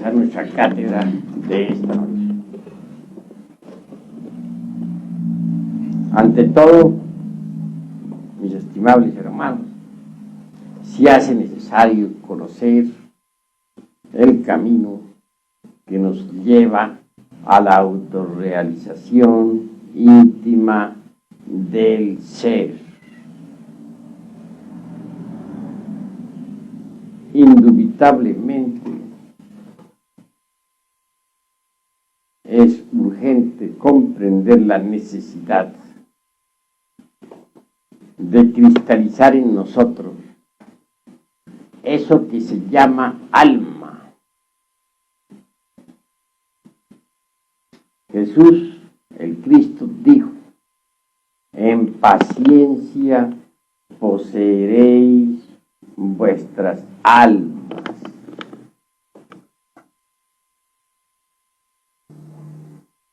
comenzar nuestra cátedra de esta noche. Ante todo, mis estimables hermanos, se hace necesario conocer el camino que nos lleva a la autorrealización íntima del ser. Indubitablemente es urgente comprender la necesidad de cristalizar en nosotros eso que se llama alma. Jesús, el Cristo, dijo: en paciencia poseeréis vuestras almas.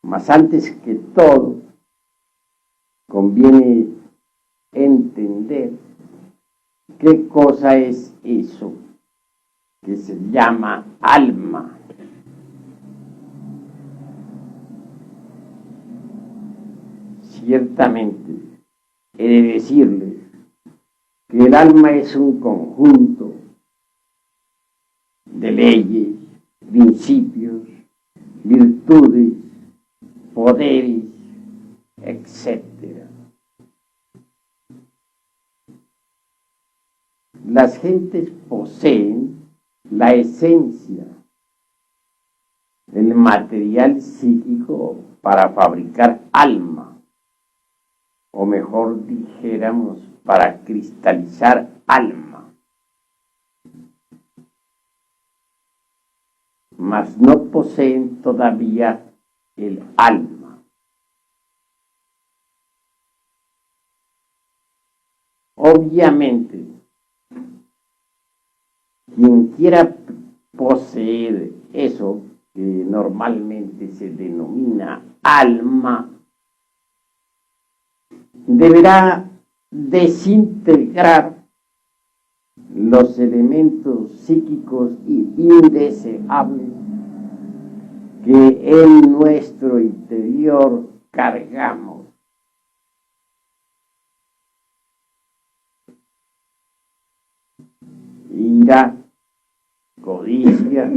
Mas antes que todo, conviene entender qué cosa es eso que se llama alma. Ciertamente, he de decirles que el alma es un conjunto de leyes, principios, virtudes, poderes, etc. Las gentes poseen la esencia, el material psíquico para fabricar alma, o mejor dijéramos, para cristalizar alma. Mas no poseen todavía el alma. Obviamente, quien quiera poseer eso que normalmente se denomina alma, deberá desintegrar los elementos psíquicos indeseables que en nuestro interior cargamos. Ira, codicia,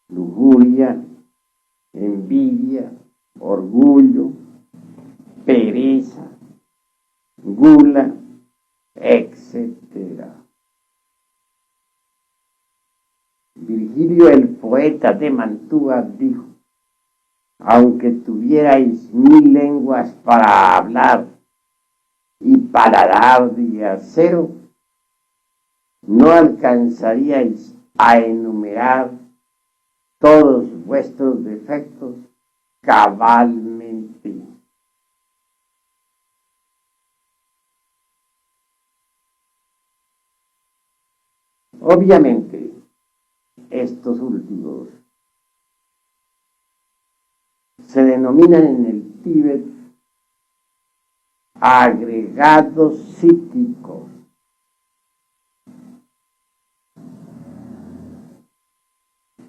lujuria, envidia, orgullo, pereza, gula, etc. Virgilio, el poeta de Mantua, dijo: aunque tuvierais 1000 lenguas para hablar y paladar de acero, no alcanzaríais a enumerar todos vuestros defectos cabalmente. Obviamente, estos últimos se denominan en el Tíbet agregados psíquicos.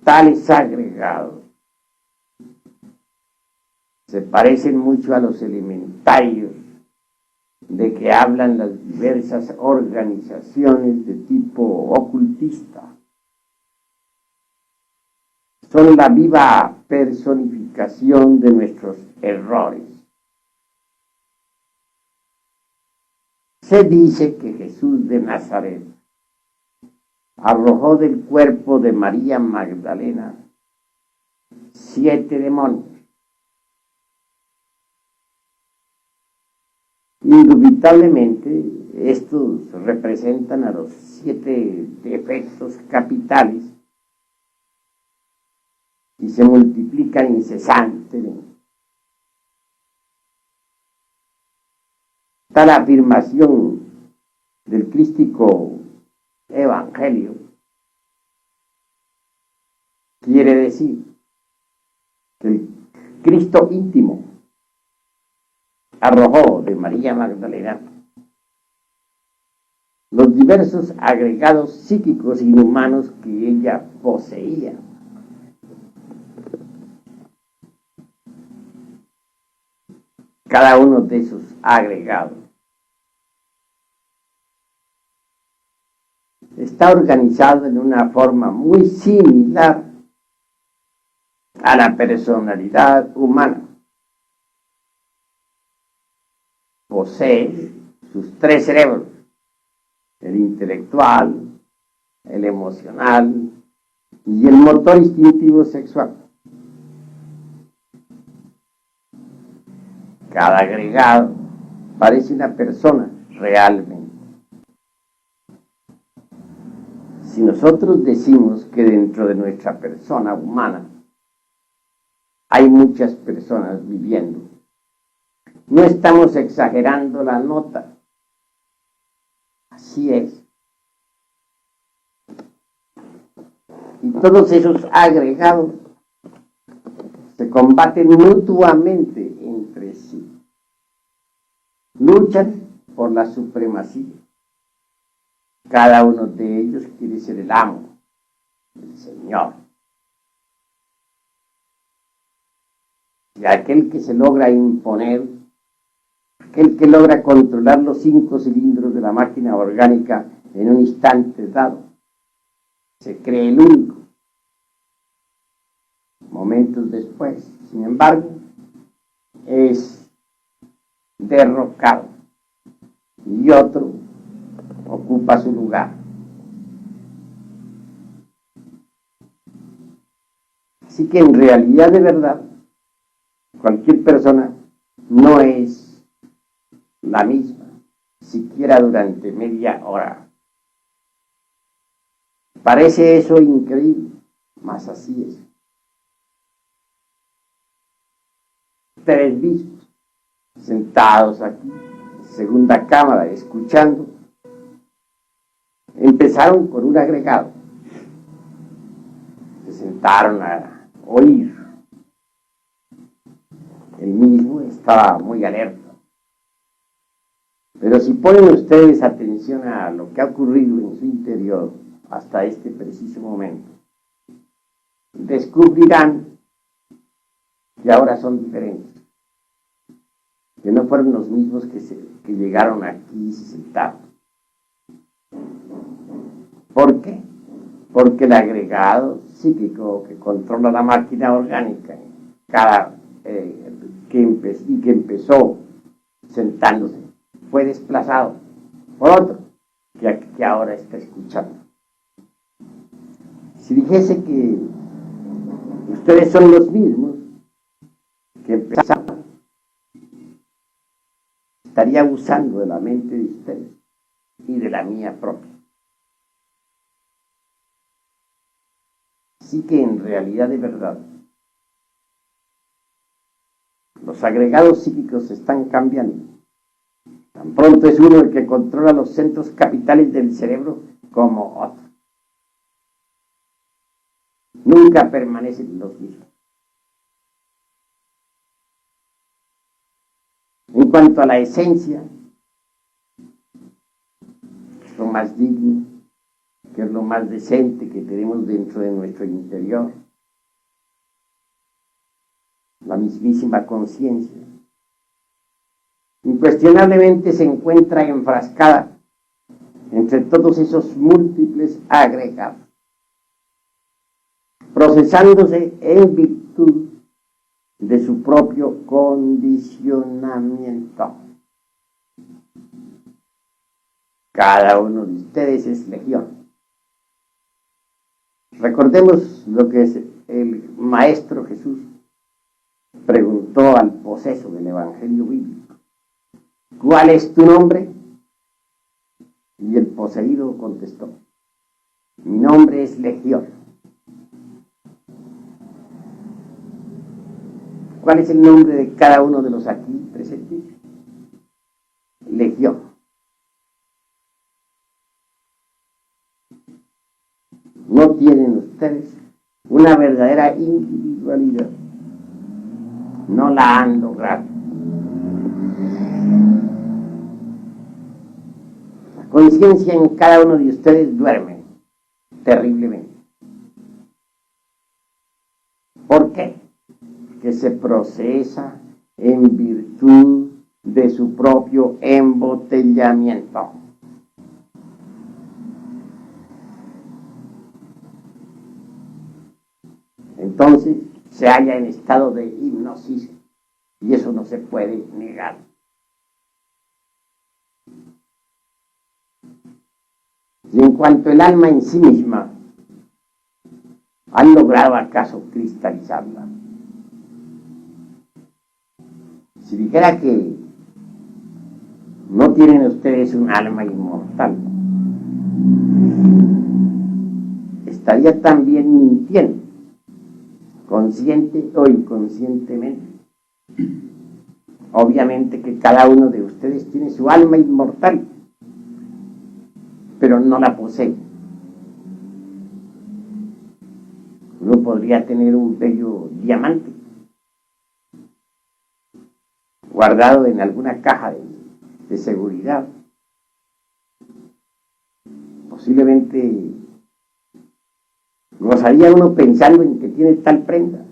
Tales agregados se parecen mucho a los elementarios de que hablan las diversas organizaciones de tipo ocultista. Son la viva personificación de nuestros errores. Se dice que Jesús de Nazaret arrojó del cuerpo de María Magdalena 7 demonios. Indubitablemente, estos representan a los 7 defectos capitales y se multiplican incesantemente. Tal afirmación del crístico Evangelio quiere decir que el Cristo íntimo arrojó de María Magdalena los diversos agregados psíquicos inhumanos que ella poseía. cada uno de esos agregados está organizado en una forma muy similar a la personalidad humana. Posee sus tres cerebros: el intelectual, el emocional y el motor instintivo sexual. Cada agregado parece una persona realmente. Si nosotros decimos que dentro de nuestra persona humana hay muchas personas viviendo, no estamos exagerando la nota. Así es. Y todos esos agregados se combaten mutuamente entre sí. Luchan por la supremacía. Cada uno de ellos quiere ser el amo, el señor. Y aquel que se logra imponer, aquel que logra controlar los 5 cilindros de la máquina orgánica en un instante dado, se cree el único. Momentos después, sin embargo, es derrocado y otro ocupa su lugar. Así que en realidad, de verdad, cualquier persona no es la misma, siquiera durante media hora. Parece eso increíble, mas así es. Ustedes mismos, sentados aquí, segunda cámara, escuchando, empezaron con un agregado. Se sentaron a oír. El mismo estaba muy alerta. Pero si ponen ustedes atención a lo que ha ocurrido en su interior hasta este preciso momento, descubrirán que ahora son diferentes, que no fueron los mismos que llegaron aquí y se sentaron. ¿Por qué? Porque el agregado psíquico que controla la máquina orgánica, que empezó sentándose, fue desplazado por otro que ahora está escuchando. Si dijese que ustedes son los mismos que empezaron, estaría abusando de la mente de ustedes y de la mía propia. Así que en realidad, de verdad, los agregados psíquicos están cambiando. Tan pronto es uno el que controla los centros capitales del cerebro como otro. Nunca permanecen los mismos. En cuanto a la esencia, es lo más digno, que es lo más decente que tenemos dentro de nuestro interior, la mismísima conciencia, incuestionablemente se encuentra enfrascada entre todos esos múltiples agregados, procesándose en virtud de su propio condicionamiento. Cada uno de ustedes es legión. Recordemos lo que el Maestro Jesús preguntó al poseso del Evangelio bíblico: ¿cuál es tu nombre? Y el poseído contestó: mi nombre es Legión. ¿Cuál es el nombre de cada uno de los aquí presentes? Legión. No tienen ustedes una verdadera individualidad. No la han logrado. La conciencia en cada uno de ustedes duerme terriblemente. ¿Por qué? Que se procesa en virtud virtud de su propio embotellamiento. Entonces se halla en estado de hipnosis y eso no se puede negar. Y en cuanto el alma en sí misma, ¿han logrado acaso cristalizarla? Si dijera que no tienen ustedes un alma inmortal, estaría también mintiendo, consciente o inconscientemente. Obviamente que cada uno de ustedes tiene su alma inmortal, pero no la posee. Uno podría tener un bello diamante guardado en alguna caja de seguridad. Posiblemente gozaría uno pensando en que tiene tal prenda.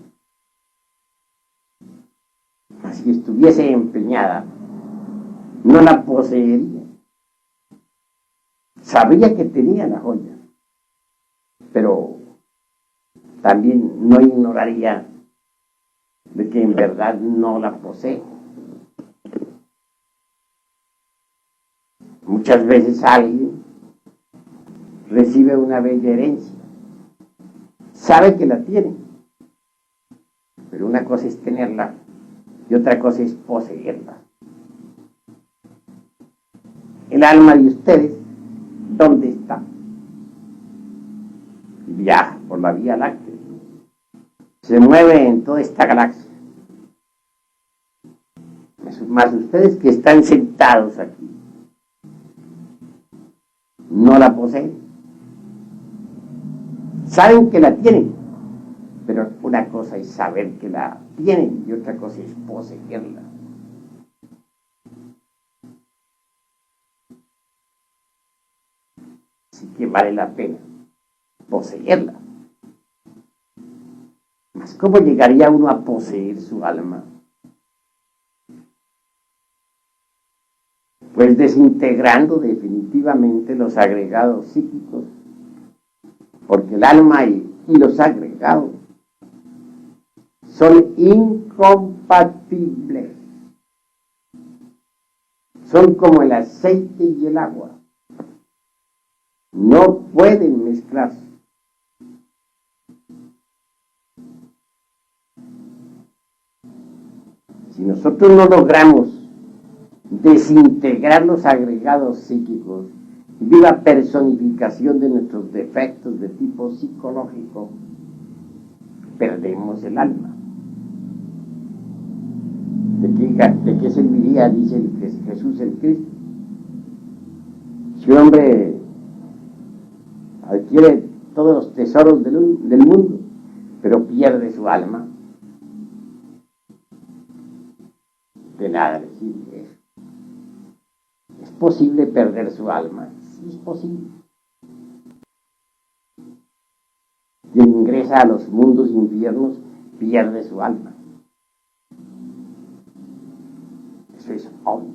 Si estuviese empeñada, no la poseería. Sabría que tenía la joya, pero también no ignoraría de que en verdad no la posee. Muchas veces alguien recibe una bella herencia, sabe que la tiene, pero una cosa es tenerla y otra cosa es poseerla. El alma de ustedes, ¿dónde está? Viaja por la Vía Láctea, se mueve en toda esta galaxia. Más ustedes que están sentados aquí, no la poseen. Saben que la tienen, pero una cosa es saber que la tienen y otra cosa es poseerla. Así que vale la pena poseerla. Mas ¿cómo llegaría uno a poseer su alma? Pues desintegrando definitivamente los agregados psíquicos, porque el alma y los agregados son incompatibles. Son como el aceite y el agua. No pueden mezclarse. Si nosotros no logramos desintegrar los agregados psíquicos, viva personificación de nuestros defectos de tipo psicológico, perdemos el alma. ¿De qué serviría, dice Jesús el Cristo? Si un hombre adquiere todos los tesoros del mundo, pero pierde su alma, de nada le sirve eso. ¿Es posible perder su alma? Sí, es posible. Quien ingresa a los mundos infiernos pierde su alma. Eso es obvio.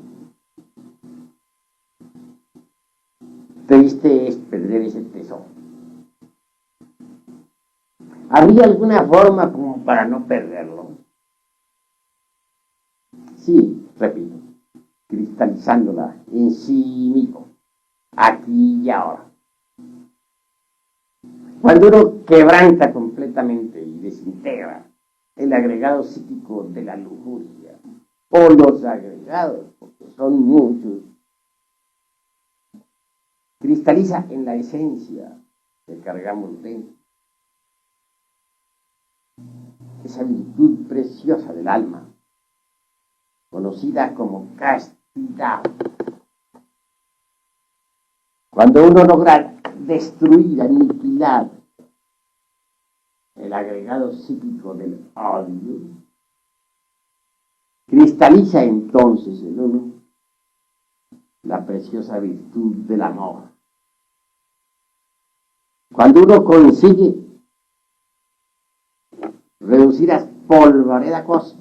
Triste es perder ese tesoro. ¿Habría alguna forma como para no perderlo? Sí, repito, cristalizándola en sí mismo, aquí y ahora. Cuando uno quebranta completamente y desintegra el agregado psíquico de la lujuria, o los agregados, porque son muchos, cristaliza en la esencia que cargamos dentro, esa virtud preciosa del alma, conocida como castidad. Cuando uno logra destruir, aniquilar el agregado psíquico del odio, cristaliza entonces en uno la preciosa virtud del amor. Cuando uno consigue reducir a polvareda cósmica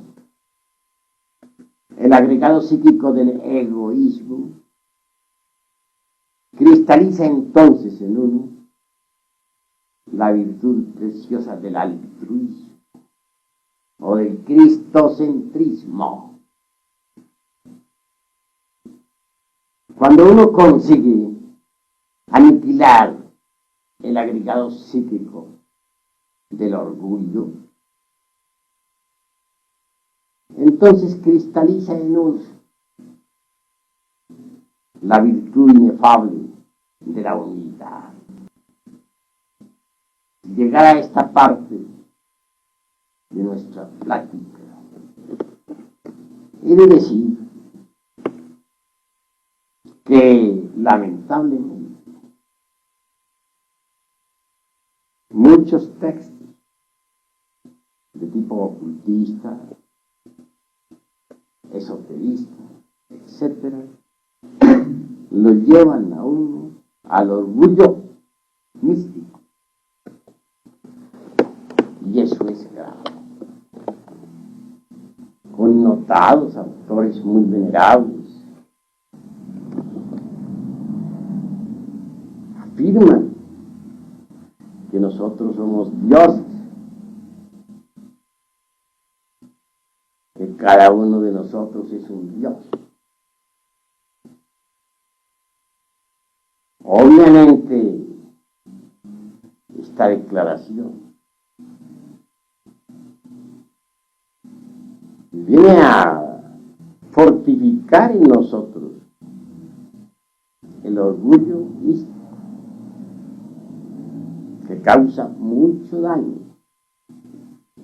el agregado psíquico del egoísmo, cristaliza entonces en uno la virtud preciosa del altruismo o del cristocentrismo. Cuando uno consigue aniquilar el agregado psíquico del orgullo, entonces cristaliza en uno la virtud inefable de la humildad. Llegar a esta parte de nuestra plática, he de decir que lamentablemente muchos textos de tipo ocultista, esoterista, etcétera, lo llevan a uno al orgullo místico. Y eso es grave. Connotados autores muy venerables afirman que nosotros somos dioses, que cada uno de nosotros es un dios. Obviamente, esta declaración viene a fortificar en nosotros el orgullo místico, que causa mucho daño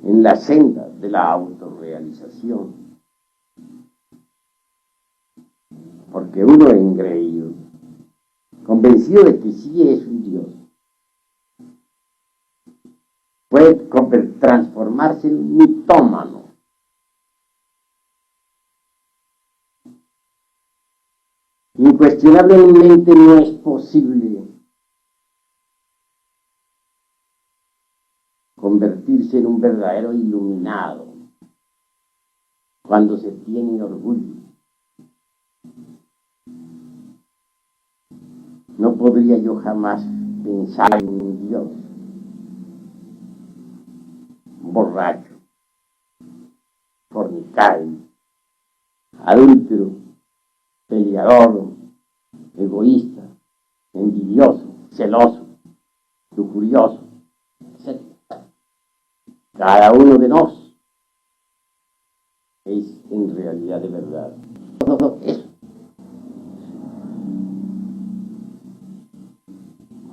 en la senda de la autorrealización. Porque uno engreído, convencido de que sí es un Dios, puede transformarse en un mitómano. Incuestionablemente no es posible convertirse en un verdadero iluminado cuando se tiene orgullo. No podría yo jamás pensar en un Dios borracho, fornicario, adúltero, peleador, egoísta, envidioso, celoso, lujurioso, etc. Cada uno de nosotros es en realidad de verdad todo eso.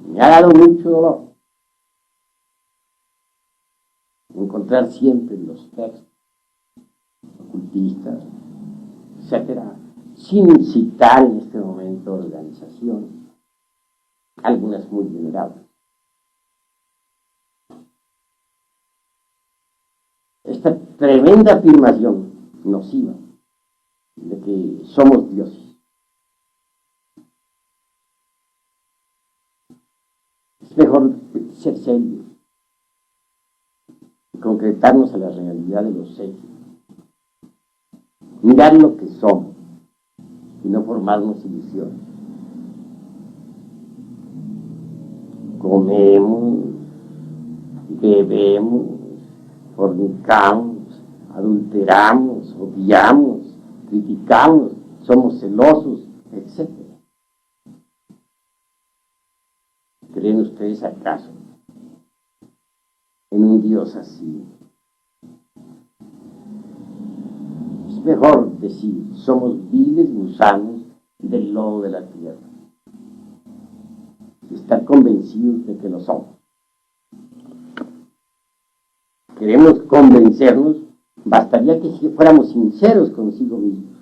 Me ha dado mucho dolor encontrar siempre en los textos ocultistas, etcétera, sin citar en este momento organizaciones, algunas muy venerables. Esta tremenda afirmación nociva de que somos dioses. Es mejor ser serios y concretarnos a la realidad de los hechos. Mirar lo que somos y no formarnos ilusiones. Comemos, bebemos, fornicamos, adulteramos, odiamos, criticamos, somos celosos, etc. ¿Creen ustedes acaso en un Dios así? Es mejor decir, somos viles gusanos del lodo de la tierra. Y estar convencidos de que lo somos. Queremos convencernos, bastaría que fuéramos sinceros consigo mismos.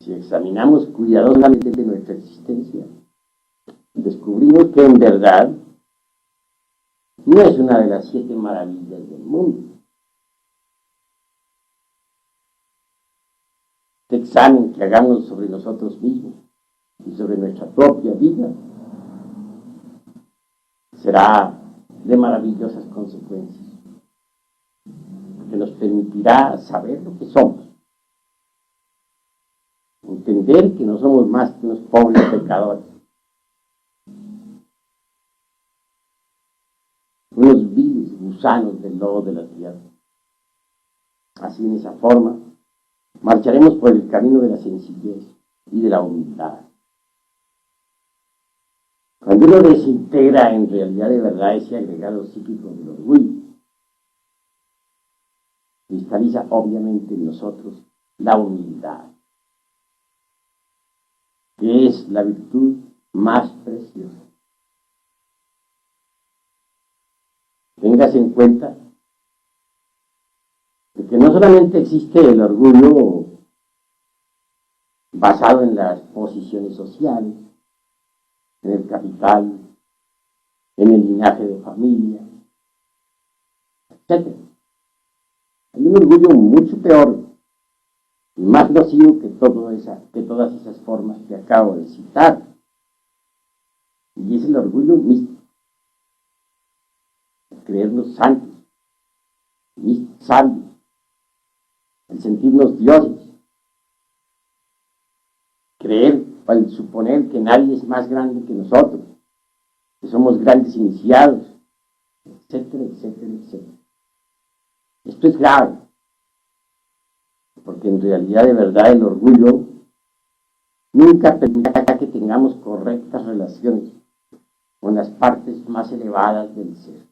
Si examinamos cuidadosamente nuestra existencia, descubrimos que en verdad no es una de las 7 maravillas del mundo. Este examen que hagamos sobre nosotros mismos y sobre nuestra propia vida será de maravillosas consecuencias. que nos permitirá saber lo que somos, entender que no somos más que unos pobres pecadores, unos viles gusanos del lodo de la tierra. Así, en esa forma, marcharemos por el camino de la sencillez y de la humildad. Cuando uno desintegra en realidad de verdad ese agregado psíquico del orgullo, cristaliza obviamente en nosotros la humildad, que es la virtud más preciosa. Téngase en cuenta de que no solamente existe el orgullo basado en las posiciones sociales, en el capital, en el linaje de familia, etc. Hay un orgullo mucho peor y más nocivo que todas esas formas que acabo de citar, y es el orgullo místico, el creernos santos, sabios, el sentirnos dioses, creer o el suponer que nadie es más grande que nosotros, que somos grandes iniciados, etcétera, etcétera, etcétera. Esto es grave, porque en realidad de verdad el orgullo nunca permitirá que tengamos correctas relaciones con las partes más elevadas del ser.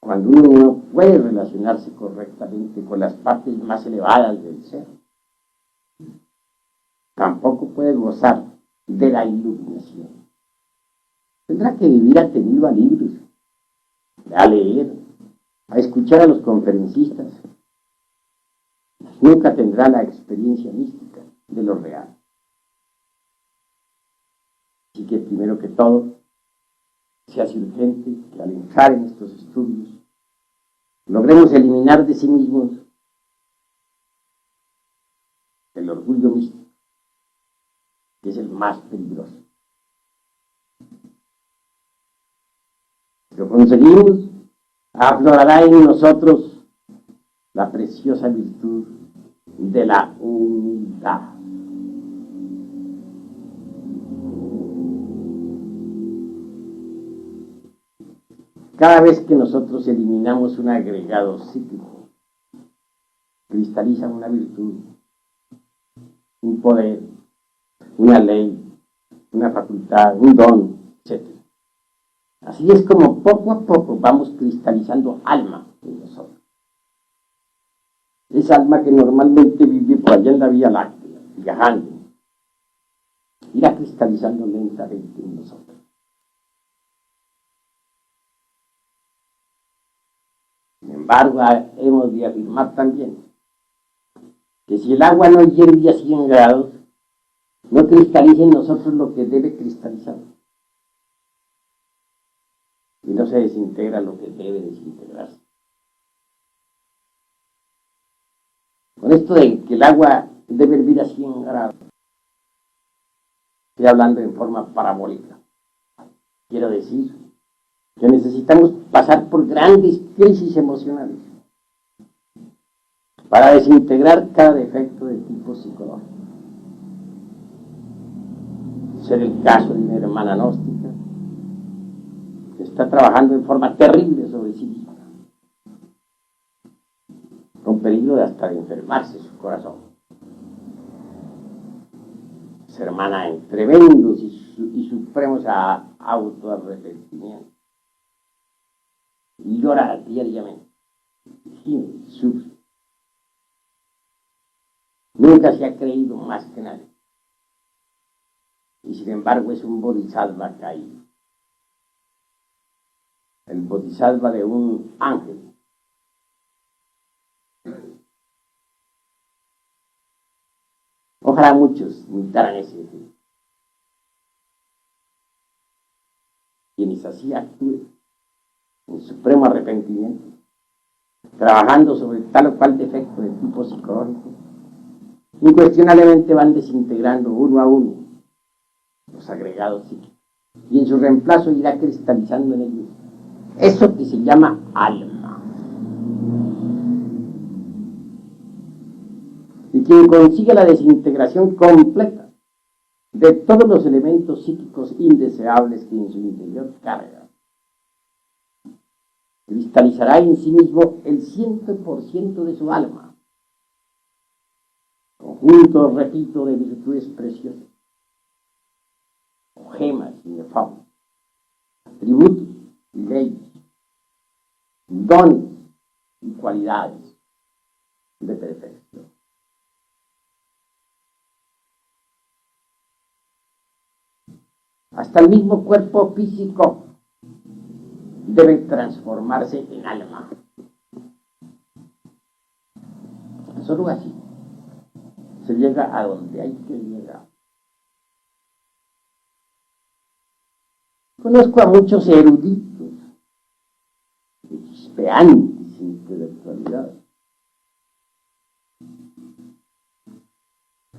Cuando uno no puede relacionarse correctamente con las partes más elevadas del ser, tampoco puede gozar de la iluminación. Tendrá que vivir atenido a libros, a leer, a escuchar a los conferencistas. Nunca tendrá la experiencia mística de lo real. Así que primero que todo, se hace urgente que al entrar en estos estudios logremos eliminar de sí mismos el orgullo místico, que es el más peligroso. Si lo conseguimos, aflorará en nosotros la preciosa virtud de la humildad. Cada vez que nosotros eliminamos un agregado psíquico, cristaliza una virtud, un poder, una ley, una facultad, un don, etc. Así es como poco a poco vamos cristalizando alma en nosotros. Esa alma que normalmente vive por allá en la Vía Láctea, viajando, irá cristalizando lentamente en nosotros. Sin embargo, hemos de afirmar también que si el agua no hierve a 100 grados, no cristaliza en nosotros lo que debe cristalizar. Y no se desintegra lo que debe desintegrarse. Con esto de que el agua debe hervir a 100 grados, estoy hablando en forma parabólica. Quiero decir que necesitamos pasar por grandes crisis emocionales para desintegrar cada defecto de tipo psicológico. Ser el caso de una hermana gnóstica que está trabajando en forma terrible sobre sí misma, con peligro de hasta de enfermarse su corazón. Esa hermana en tremendos y supremos autoarrepentimientos, y llora diariamente, y sufre. Nunca se ha creído más que nadie, y sin embargo es un bodhisattva caído, el bodhisattva de un ángel. Ojalá muchos imitaran ese ejemplo. Quienes así actúen en supremo arrepentimiento, trabajando sobre tal o cual defecto de tipo psicológico, incuestionablemente van desintegrando uno a uno los agregados psíquicos, y en su reemplazo irá cristalizando en ellos eso que se llama alma. y quien consigue la desintegración completa de todos los elementos psíquicos indeseables que en su interior carga, cristalizará en sí mismo el 100% de su alma, conjunto, repito, de virtudes preciosas, o gemas inefable, atributos y leyes, dones y cualidades de perfección. Hasta el mismo cuerpo físico debe transformarse en alma. Solo así se llega a donde hay que llegar. Conozco a muchos eruditos, chispeantes intelectualidad,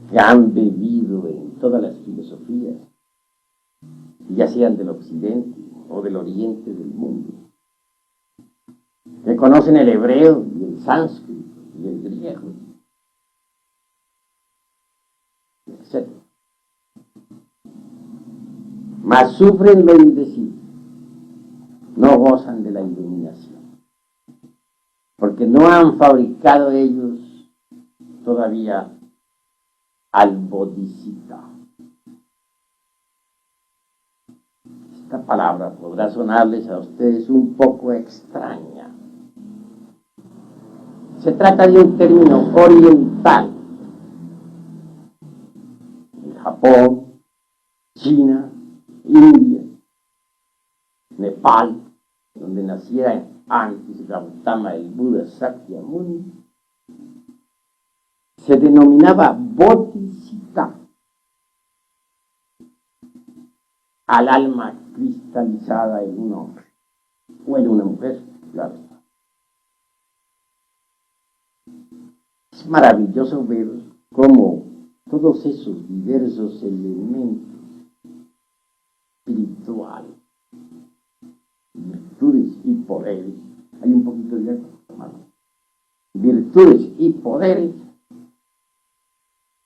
que han bebido en todas las filosofías, ya sean del occidente o del oriente del mundo, que conocen el hebreo y el sánscrito y el griego, etc. Mas sufren lo indecible, no gozan de la iluminación, porque no han fabricado ellos todavía al Bodhisattva. Esta palabra podrá sonarles a ustedes un poco extraña. Se trata de un término oriental. En Japón, China, India, Nepal, donde naciera antes Gautama, el Buda Sakyamuni, se denominaba Bodhisattva al alma cristalizada en un hombre o en una mujer, claro. Es maravilloso ver cómo todos esos diversos elementos espirituales, virtudes y poderes, hay un poquito de agua, hermano, virtudes y poderes,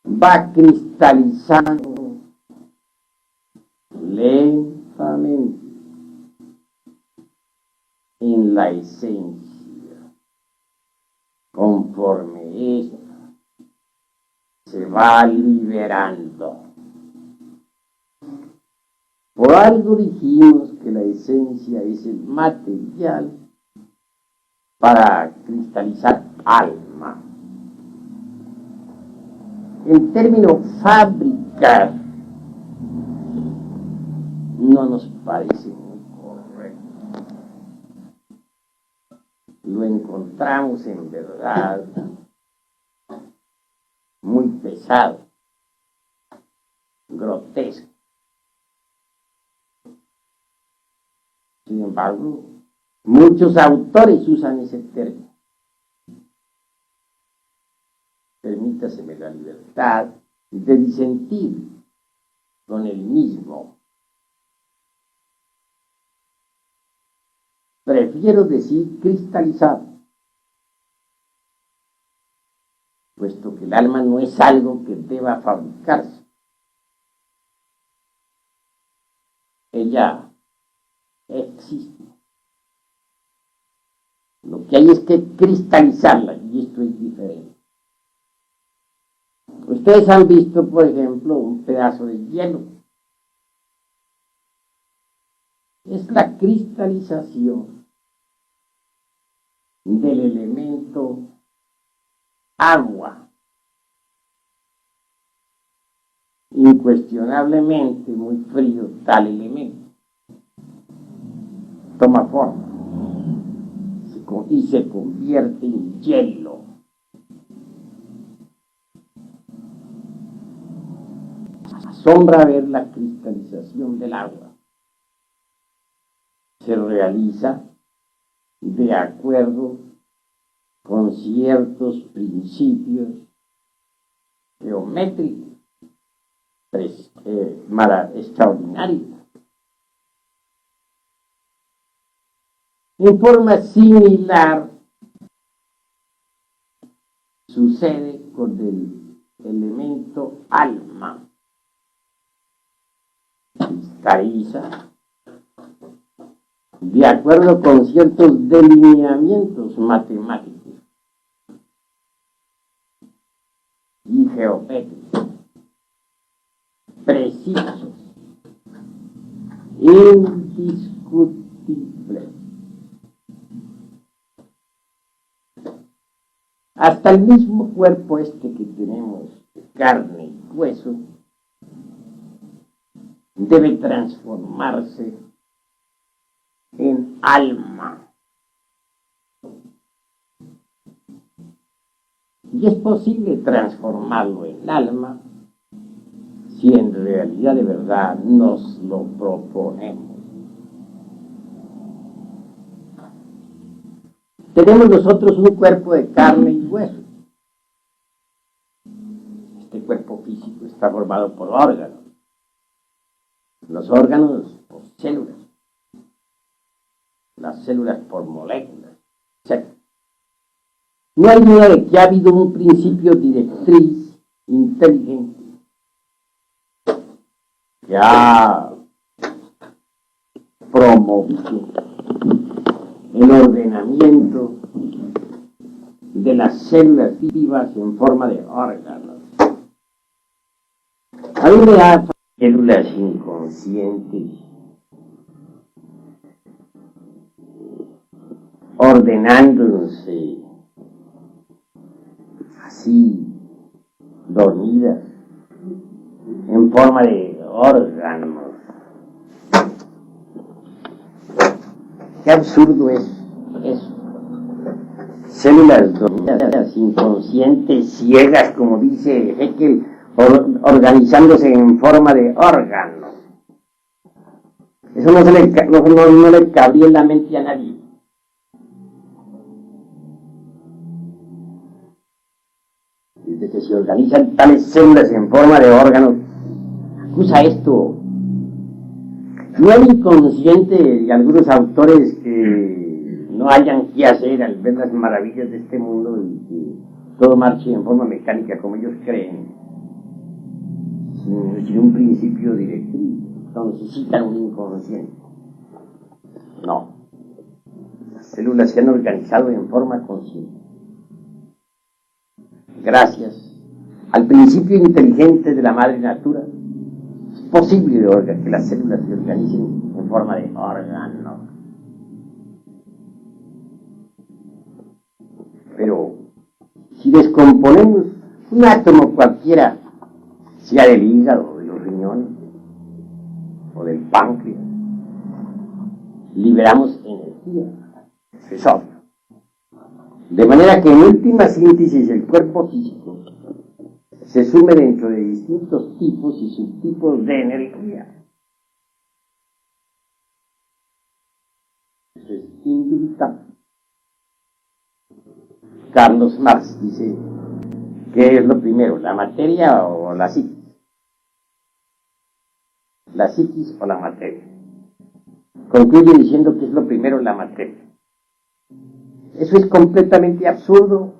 va cristalizando lentamente en la esencia, conforme esta se va liberando. Por algo dijimos que la esencia es el material para cristalizar alma. El término fabricar no nos parece muy correcto. Lo encontramos en verdad muy pesado, grotesco. Sin embargo, muchos autores usan ese término. Permítaseme la libertad de disentir con el mismo. Prefiero decir cristalizado, puesto que el alma no es algo que deba fabricarse. Ella existe. Lo que hay es que cristalizarla, y esto es diferente. Ustedes han visto, por ejemplo, un pedazo de hielo. Es la cristalización del elemento agua. Incuestionablemente muy frío tal elemento. Toma forma y se convierte en hielo. Asombra ver la cristalización del agua. Se realiza de acuerdo con ciertos principios geométricos extraordinarios. En forma similar sucede con el elemento alma. Cristaliza de acuerdo con ciertos delineamientos matemáticos y geométricos precisos, indiscutibles. Hasta el mismo cuerpo este que tenemos, carne y hueso, debe transformarse en alma. Y es posible transformarlo en alma si en realidad de verdad nos lo proponemos. Tenemos nosotros un cuerpo de carne y hueso. Este cuerpo físico está formado por órganos. Los órganos por células. Las células por moléculas, etc. No hay duda de que ha habido un principio directriz inteligente que ha promovido el ordenamiento de las células vivas en forma de órganos. A mí me da células inconscientes ordenándose así, dormidas, en forma de órganos. Qué absurdo es eso. Células dormidas, inconscientes, ciegas, como dice Haeckel, organizándose en forma de órganos. Eso no le cabría en la mente a nadie. Desde que se organizan tales células en forma de órganos, acusa esto. No hay inconsciente de algunos autores que no hayan qué hacer al ver las maravillas de este mundo y que todo marche en forma mecánica como ellos creen, sin un principio directivo. No necesitan un inconsciente. No. Las células se han organizado en forma consciente. Gracias al principio inteligente de la madre natura, es posible que las células se organicen en forma de órgano. Pero si descomponemos un átomo cualquiera, sea del hígado, de los riñones o del páncreas, liberamos energía. Eso es obvio. De manera que en última síntesis el cuerpo físico se sume dentro de distintos tipos y subtipos de energía. Eso es indubitable. Carlos Marx dice, ¿qué es lo primero, la materia o la psiquis? La psiquis o la materia. Concluye diciendo que es lo primero, la materia. Eso es completamente absurdo,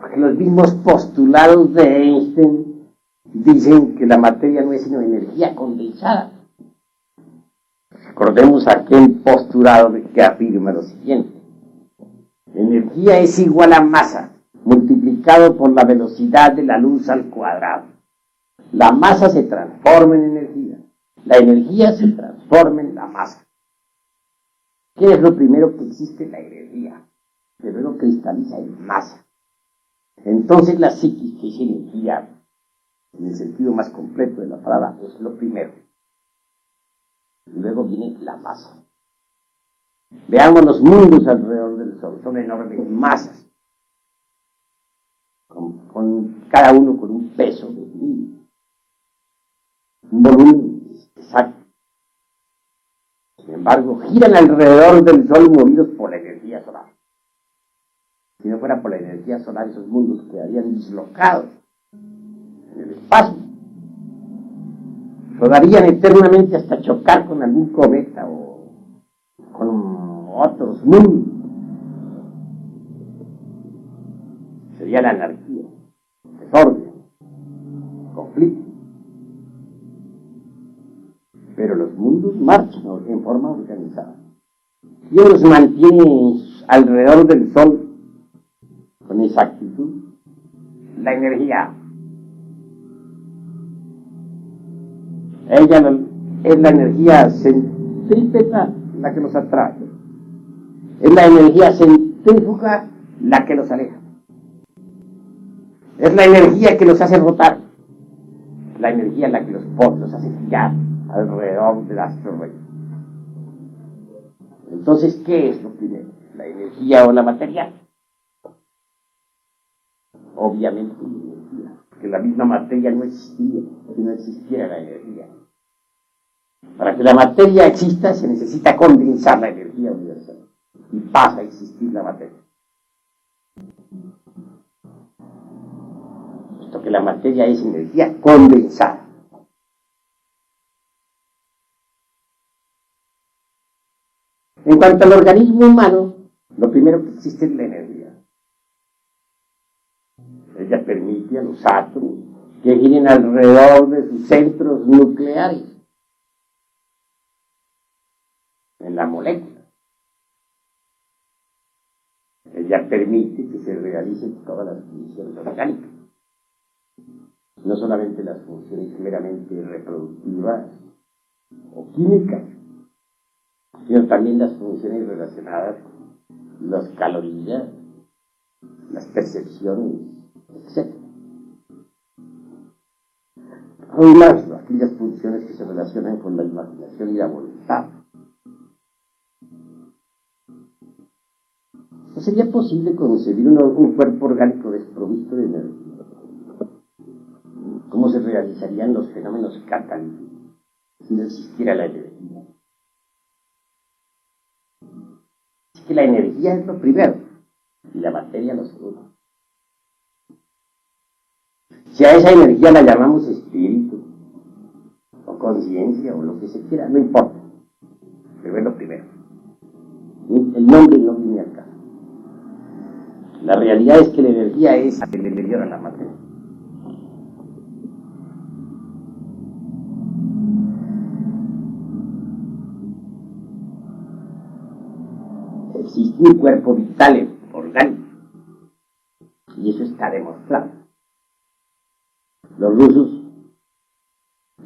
porque los mismos postulados de Einstein dicen que la materia no es sino energía condensada. Recordemos aquel postulado que afirma lo siguiente: energía es igual a masa multiplicado por la velocidad de la luz al cuadrado. La masa se transforma en energía, la energía se transforma en la masa. ¿Qué es lo primero que existe? La energía, que luego cristaliza en masa. Entonces la psiquis, que es energía, en el sentido más completo de la palabra, es lo primero. Y luego viene la masa. Veamos los mundos alrededor del Sol, son enormes masas, con cada uno con un peso definido, un volumen exacto. Sin embargo, giran alrededor del Sol movidos por la energía solar. Si no fuera por la energía solar, esos mundos quedarían dislocados en el espacio. Rodarían eternamente hasta chocar con algún cometa o con otros mundos. Sería la anarquía. desorden, conflicto. Pero los mundos marchan en forma organizada. ¿Quién los mantiene alrededor del Sol con exactitud? La energía. Ella es la energía centrípeta la que los atrae. Es la energía centrífuga la que los aleja. Es la energía que los hace rotar. La energía la que los hace girar alrededor del astro rey. Entonces, ¿qué es lo primero? ¿La energía o la materia? Obviamente la energía, porque la misma materia no existiría si no existiera la energía. Para que la materia exista se necesita condensar la energía universal y pasa a existir la materia. Puesto que la materia es energía condensada. En cuanto al organismo humano, lo primero que existe es la energía. Ella permite a los átomos que giren alrededor de sus centros nucleares en la molécula. Ella permite que se realicen todas las funciones orgánicas, no solamente las funciones meramente reproductivas o químicas, sino también las funciones relacionadas con las calorías, las percepciones, etc. Además, aquellas funciones que se relacionan con la imaginación y la voluntad. ¿No sería posible concebir un cuerpo orgánico desprovisto de energía? ¿Cómo se realizarían los fenómenos catalíticos si no existiera la energía? Es que la energía es lo primero y la materia lo segundo. Si a esa energía la llamamos espíritu o conciencia o lo que se quiera, no importa, pero es lo primero. El nombre no viene al caso. La realidad es que la energía es anterior a la materia. Existe un cuerpo vital orgánico y eso está demostrado. Los rusos,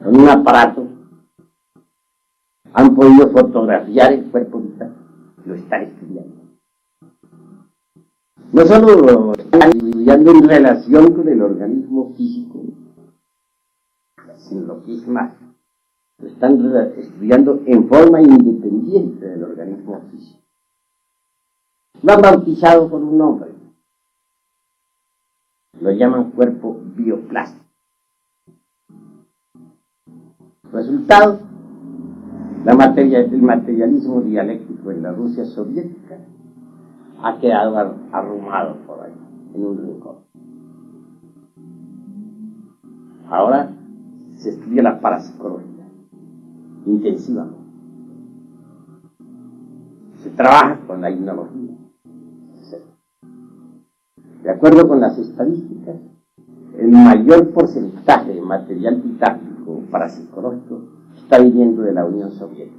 con un aparato, han podido fotografiar el cuerpo vital, lo están estudiando. No solo lo están estudiando en relación con el organismo físico, sino lo que es más, lo están estudiando en forma independiente del organismo físico. Lo han bautizado con un nombre, lo llaman cuerpo bioplástico. Resultado, el materialismo dialéctico en la Rusia soviética ha quedado arrumado por ahí, en un rincón. Ahora se estudia la parapsicología intensivamente. Se trabaja con la hipnología. De acuerdo con las estadísticas, el mayor porcentaje de material didáctico parapsicológico está viniendo de la Unión Soviética.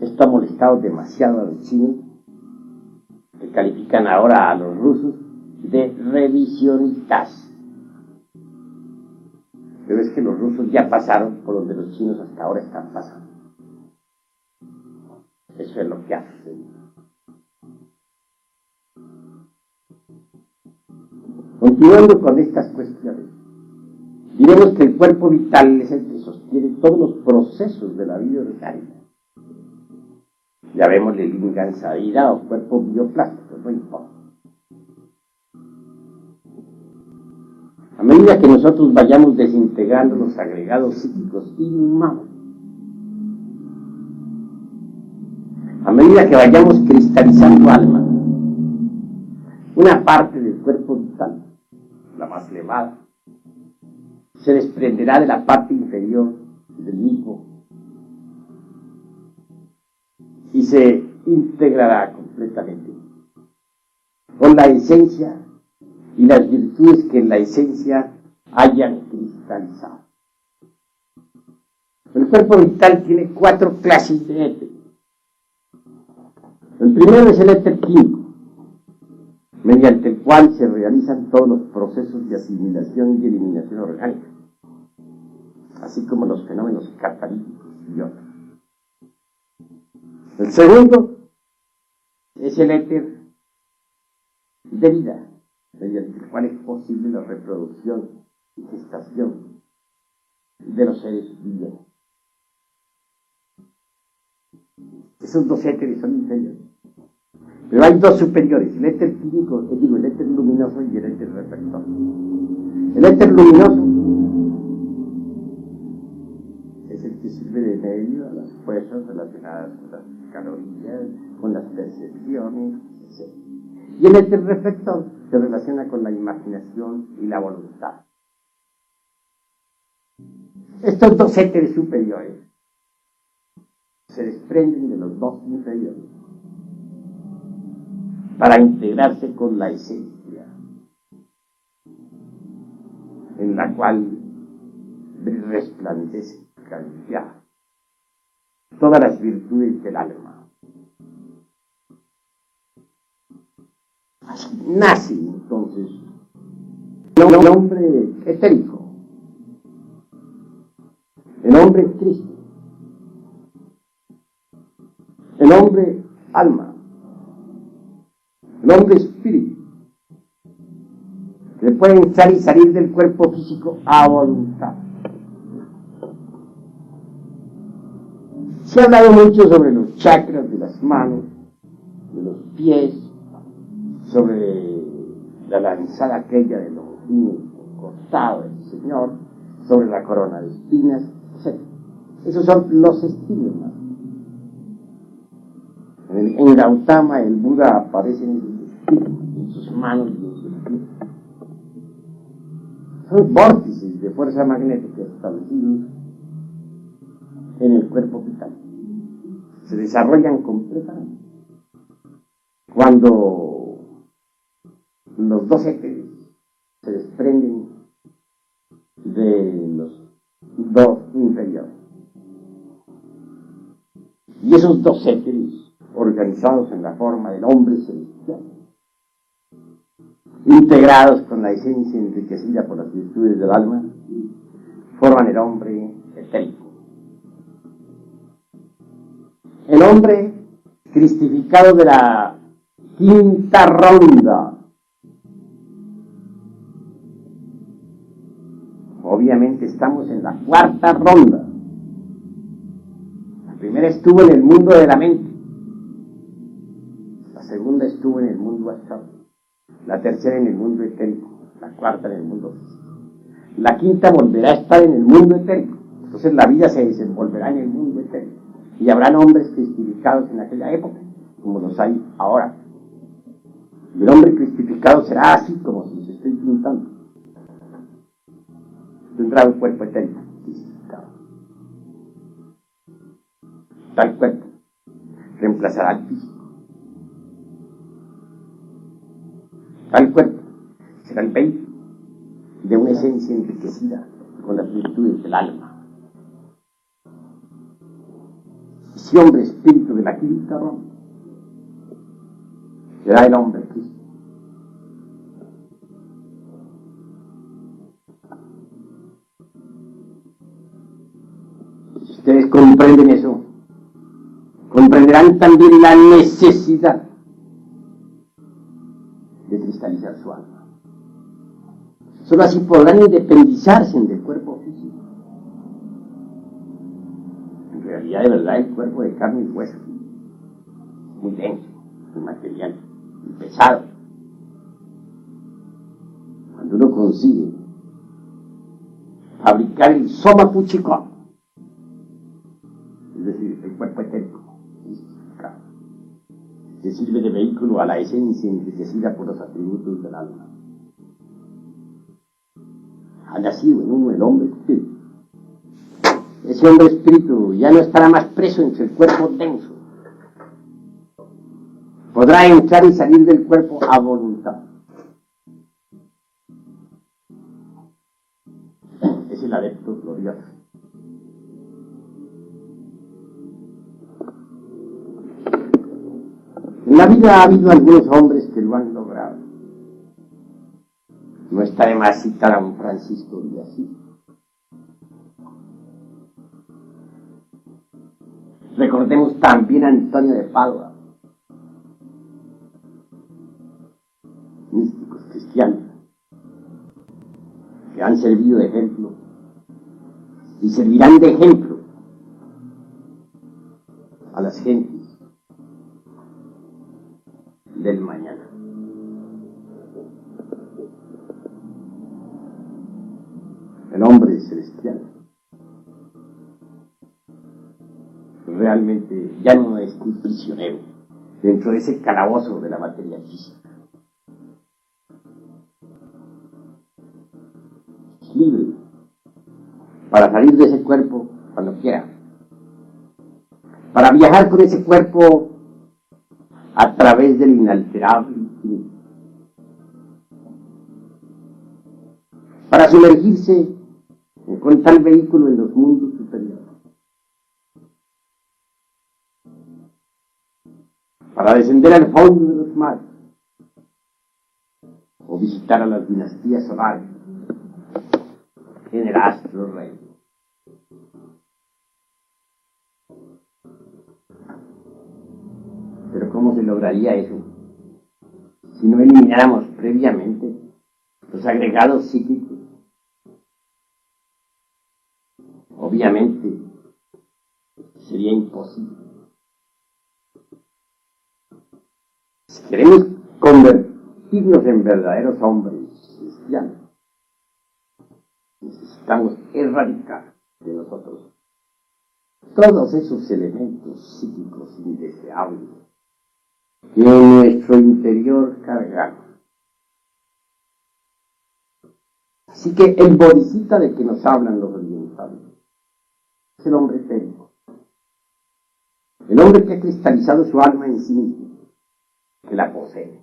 Esto ha molestado demasiado a los chinos, que califican ahora a los rusos de revisionistas. Pero es que los rusos ya pasaron por donde los chinos hasta ahora están pasando. Eso es lo que ha sucedido. Continuando con estas cuestiones, diremos que el cuerpo vital es el que sostiene todos los procesos de la vida orgánica. Llamémosle lingam sarira o cuerpo bioplástico, no importa. A medida que nosotros vayamos desintegrando los agregados psíquicos inhumanos, a medida que vayamos cristalizando alma, una parte del cuerpo vital, la más elevada, se desprenderá de la parte inferior del mismo y se integrará completamente con la esencia y las virtudes que en la esencia hayan cristalizado. El cuerpo vital tiene 4 clases de éter. El primero es el éter químico, mediante el cual se realizan todos los procesos de asimilación y eliminación orgánica, así como los fenómenos catalíticos y otros. El segundo es el éter de vida, mediante el cual es posible la reproducción y gestación de los seres vivientes. Esos 2 éteres son inferiores. Pero hay 2 superiores, el éter químico, el éter luminoso y el éter reflector. El éter luminoso es el que sirve de medio a las fuerzas relacionadas con las calorías, con las percepciones, etc. Y el éter reflector se relaciona con la imaginación y la voluntad. Estos 2 éteres superiores se desprenden de los 2 inferiores para integrarse con la esencia, en la cual resplandece calidad todas las virtudes del alma. Así nace entonces el hombre etérico, el hombre Cristo, el hombre alma, el hombre espíritu, que puede entrar y salir del cuerpo físico a voluntad. Se ha hablado mucho sobre los chakras de las manos, de los pies, sobre la lanzada aquella de Longines cortado del Señor, sobre la corona de espinas, etc. Esos son los estigmas. En Gautama el Buda aparece en sus manos y en sus pies. Son vórtices de fuerza magnética establecidos en el cuerpo vital. Se desarrollan completamente cuando los 2 éteres se desprenden de los 2 inferiores. Y esos 2 éteres, organizados en la forma del hombre celestial, integrados con la esencia enriquecida por las virtudes del alma, forman el hombre etérico. El hombre cristificado de la 5ª ronda. Obviamente estamos en la 4ª ronda. La primera estuvo en el mundo de la mente. La segunda estuvo en el mundo astral. La tercera en el mundo etérico. La 4ª en el mundo físico. La 5ª volverá a estar en el mundo etérico. Entonces la vida se desenvolverá en el mundo etérico. Y habrán hombres cristificados en aquella época, como los hay ahora. Y el hombre cristificado será así como si se esté pintando. Tendrá un cuerpo etérico cristificado. Tal cuerpo reemplazará al físico. Tal cuerpo será el vehículo de una esencia enriquecida con las virtudes del alma. Ese hombre espíritu de la 5ª ronda será el hombre Cristo. Si ustedes comprenden eso, comprenderán también la necesidad de cristalizar su alma. Solo así podrán independizarse del cuerpo físico. En realidad, de verdad, el cuerpo de carne y hueso, muy denso, muy material, muy pesado. Cuando uno consigue fabricar el soma puchicón, es decir, el cuerpo etérico, que sirve de vehículo a la esencia enriquecida por los atributos del alma. Ha nacido en uno el hombre espíritu. Ese hombre espíritu ya no estará más preso entre el cuerpo denso. Podrá entrar y salir del cuerpo a voluntad. el adepto glorioso. En la vida ha habido algunos hombres que lo han logrado. No está de más citar a un Francisco de Asís. Recordemos también a Antonio de Padua, místicos cristianos, que han servido de ejemplo y servirán de ejemplo a las gentes del mañana. El hombre celestial realmente ya no es un prisionero dentro de ese calabozo de la materia física. Es libre para salir de ese cuerpo cuando quiera, para viajar con ese cuerpo a través del inalterable infinito, para sumergirse con tal vehículo en los mundos superiores, para descender al fondo de los mares o visitar a las dinastías solares en el astro rey. Pero ¿cómo se lograría eso si no elimináramos previamente los agregados psíquicos? Obviamente sería imposible. Si queremos convertirnos en verdaderos hombres cristianos, necesitamos erradicar de nosotros todos esos elementos psíquicos indeseables que en nuestro interior cargamos. Así que el bodhisattva de que nos hablan los orientales es el hombre etérico, el hombre que ha cristalizado su alma en sí mismo, que la posee.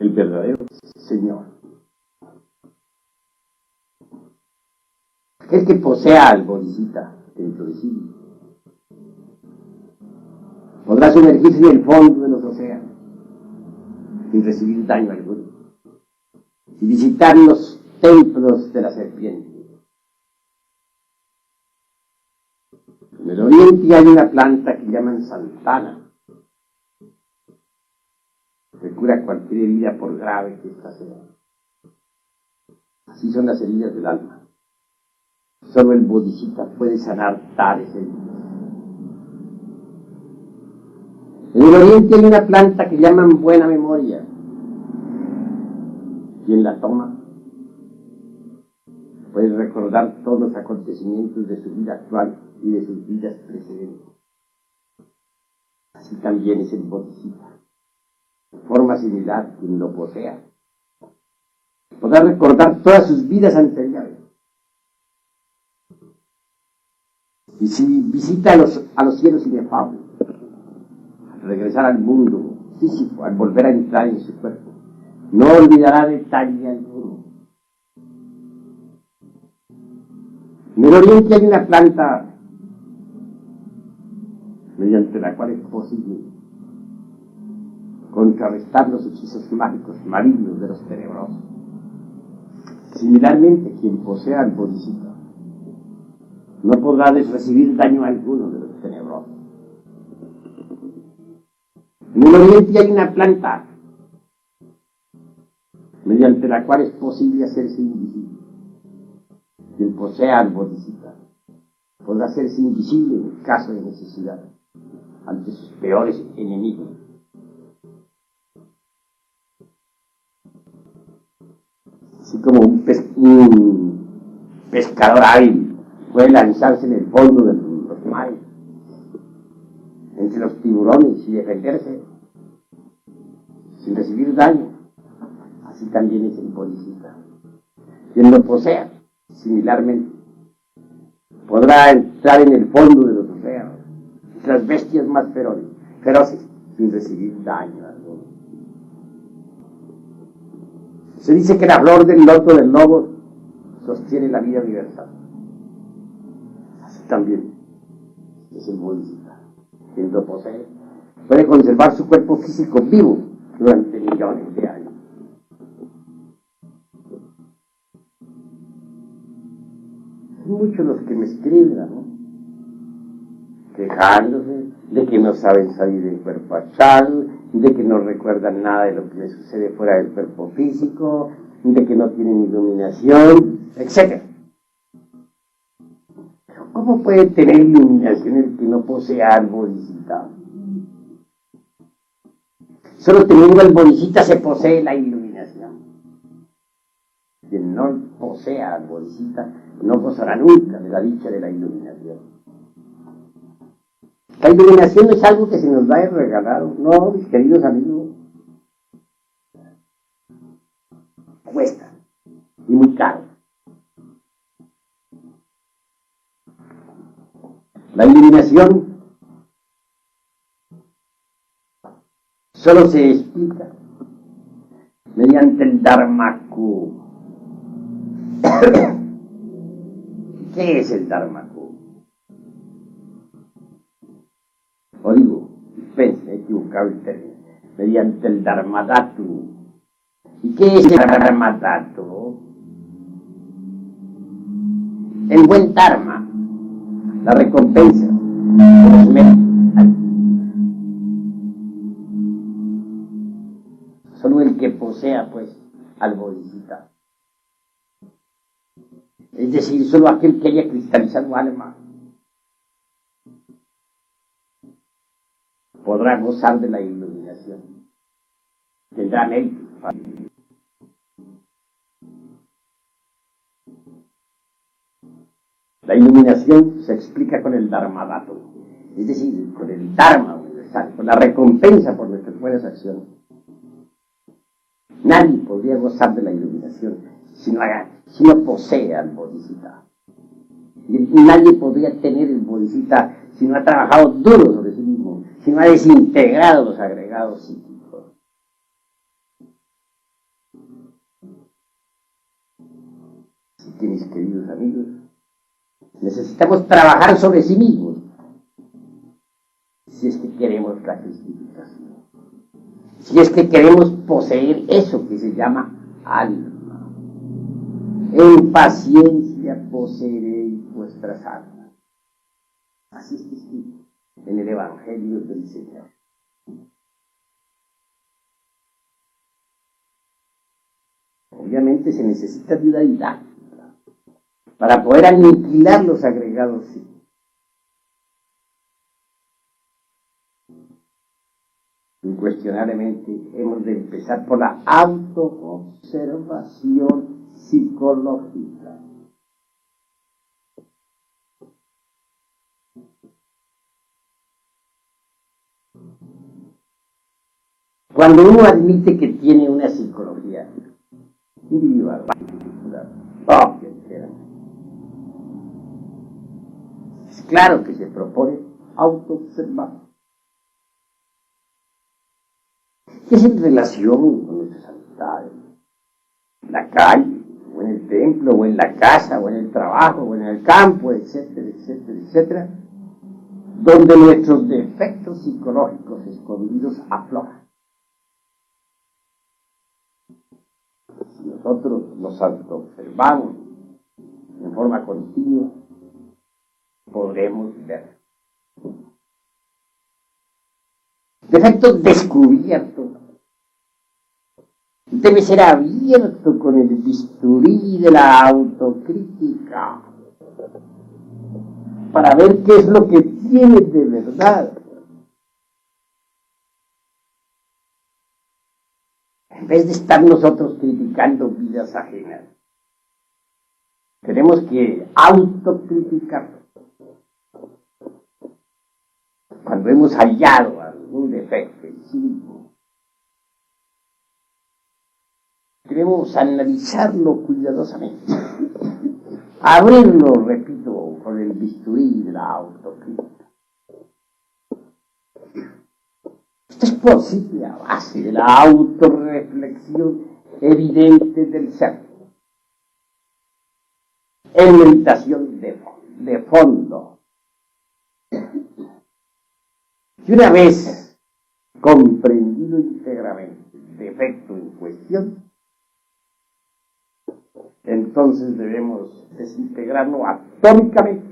El verdadero Señor. Aquel que posea al bodhisattva dentro de sí podrá sumergirse en el fondo de los océanos sin recibir daño alguno y visitar los templos de la serpiente. En el oriente hay una planta que llaman santana, que cura cualquier herida por grave que ésta sea. Así son las heridas del alma. Solo el bodhisattva puede sanar tales heridas. En el oriente hay una planta que llaman buena memoria. Quien la toma puede recordar todos los acontecimientos de su vida actual y de sus vidas precedentes. Así también es el bodhisattva. De forma similar, quien lo posea podrá recordar todas sus vidas anteriores. Y si visita a los cielos inefables, al regresar al mundo físico, al volver a entrar en su cuerpo, no olvidará detalle alguno. En el oriente hay una planta mediante la cual es posible contrarrestar los hechizos mágicos malignos de los tenebrosos. Similarmente, quien posea al bodhisattva no podrá recibir daño alguno de los tenebrosos. En el oriente hay una planta mediante la cual es posible hacerse invisible. Quien posea al bodhisattva podrá hacerse invisible en caso de necesidad ante sus peores enemigos. Así como un pescador hábil puede lanzarse en el fondo de los mares, entre los tiburones y defenderse sin recibir daño, así también es el bodhisattva. Quien lo posea, similarmente, podrá entrar en el fondo de los océanos, las bestias más feroces, sin recibir daño alguno. Se dice que la flor del loto del lobo sostiene la vida universal. Así también es el bodhisattva. Quien lo posee puede conservar su cuerpo físico vivo durante millones de años. Son muchos los que me escriben, ¿no? Quejándose de que no saben salir del cuerpo astral, de que no recuerdan nada de lo que les sucede fuera del cuerpo físico, de que no tienen iluminación, etc. ¿Cómo puede tener iluminación el que no posea al bodhisattva? Solo teniendo al bodhisattva se posee la iluminación. Quien no posea al bodhisattva no gozará nunca de la dicha de la iluminación. La iluminación no es algo que se nos da de regalado, no, mis queridos amigos. Cuesta, y muy caro. La iluminación solo se explica mediante el Dharmakku. ¿Qué es el Dharmakku? O digo, dispense, he equivocado el término, mediante el Dharmadhatu. ¿Y qué es el Dharmadhatu? El buen Dharma, la recompensa de los méritos. Solo el que posea, pues, al bodhisattva. Es decir, solo aquel que haya cristalizado alma podrá gozar de la iluminación. Tendrá mérito. La iluminación se explica con el Dharmadhatu, es decir, con el Dharma universal, con la recompensa por nuestras buenas acciones. Nadie podría gozar de la iluminación si no posee al bodhisattva. Y nadie podría tener el bodhisattva si no ha trabajado duro sobre sí mismo, si no ha desintegrado los agregados psíquicos. Así que, mis queridos amigos, necesitamos trabajar sobre sí mismos si es que queremos la justificación, si es que queremos poseer eso que se llama alma. En paciencia poseeréis vuestras almas. Así es escrito en el Evangelio del Señor. Obviamente se necesita ayuda didáctica para poder aniquilar los agregados psíquicos. Incuestionablemente hemos de empezar por la autoobservación psicológica. Cuando uno admite que tiene una psicología individual, propia, es claro que se propone autoobservar. ¿Qué es en relación con nuestras amistades? En la calle, o en el templo, o en la casa, o en el trabajo, o en el campo, etcétera, etcétera, etcétera, donde nuestros defectos psicológicos escondidos afloran. Si nosotros nos autoobservamos en forma continua, podremos ver defectos descubiertos. Debe ser abierto con el bisturí de la autocrítica para ver qué es lo que tiene de verdad. En vez de estar nosotros criticando vidas ajenas, tenemos que autocriticarnos. Cuando hemos hallado algún defecto en sí mismo, debemos analizarlo cuidadosamente, abrirlo, repito, con el bisturí de la autocrítica. Esto es posible a base de la autorreflexión evidente del ser, en meditación de fondo. Y una vez comprendido íntegramente el defecto en cuestión, entonces debemos desintegrarlo atómicamente.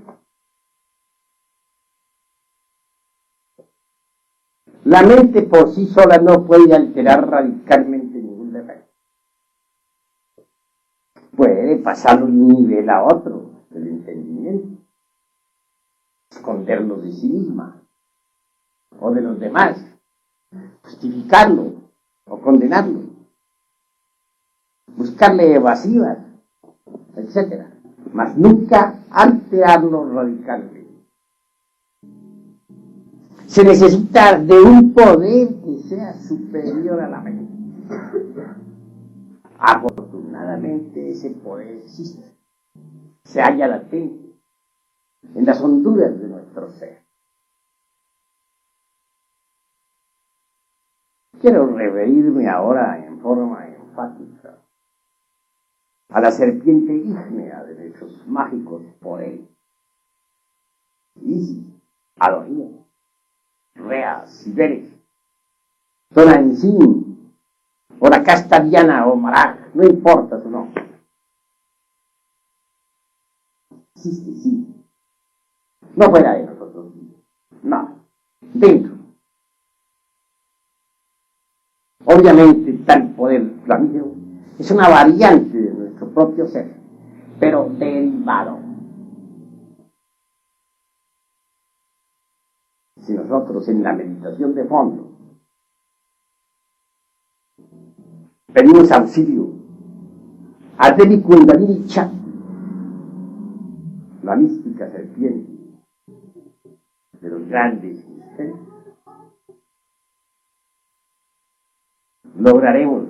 La mente por sí sola no puede alterar radicalmente ningún defecto. Puede pasarlo de un nivel a otro del entendimiento, esconderlo de sí misma o de los demás, justificarlo o condenarlo, buscarle evasivas, etc. Mas nunca alterarlo radicalmente. Se necesita de un poder que sea superior a la mente. Afortunadamente ese poder existe, se halla latente en las honduras de nuestro ser. Quiero referirme ahora en forma enfática a la serpiente ígnea de derechos mágicos por él. Isis, Adonis, Rea, Cibeles, Tonantzin, o la casta Diana o Maraj, no importa su nombre. Existe, sí. No fuera de nosotros, no, dentro. Obviamente tal poder flamígero es una variante de nuestro propio ser, pero derivado. Si nosotros en la meditación de fondo pedimos auxilio a Devi Kundalini Chakra, la mística serpiente de los grandes misterios, lograremos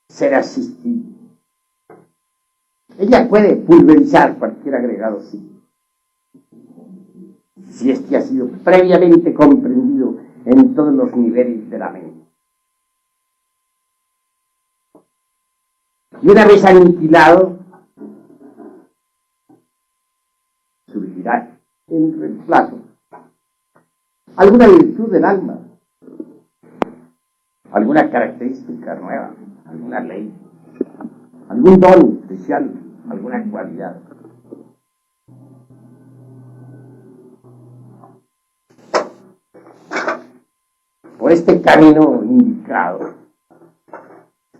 ser asistidos. Ella puede pulverizar cualquier agregado psíquico, si este ha sido previamente comprendido en todos los niveles de la mente. Y una vez aniquilado, surgirá en reemplazo alguna virtud del alma, alguna característica nueva, alguna ley, algún don especial, alguna cualidad. Por este camino indicado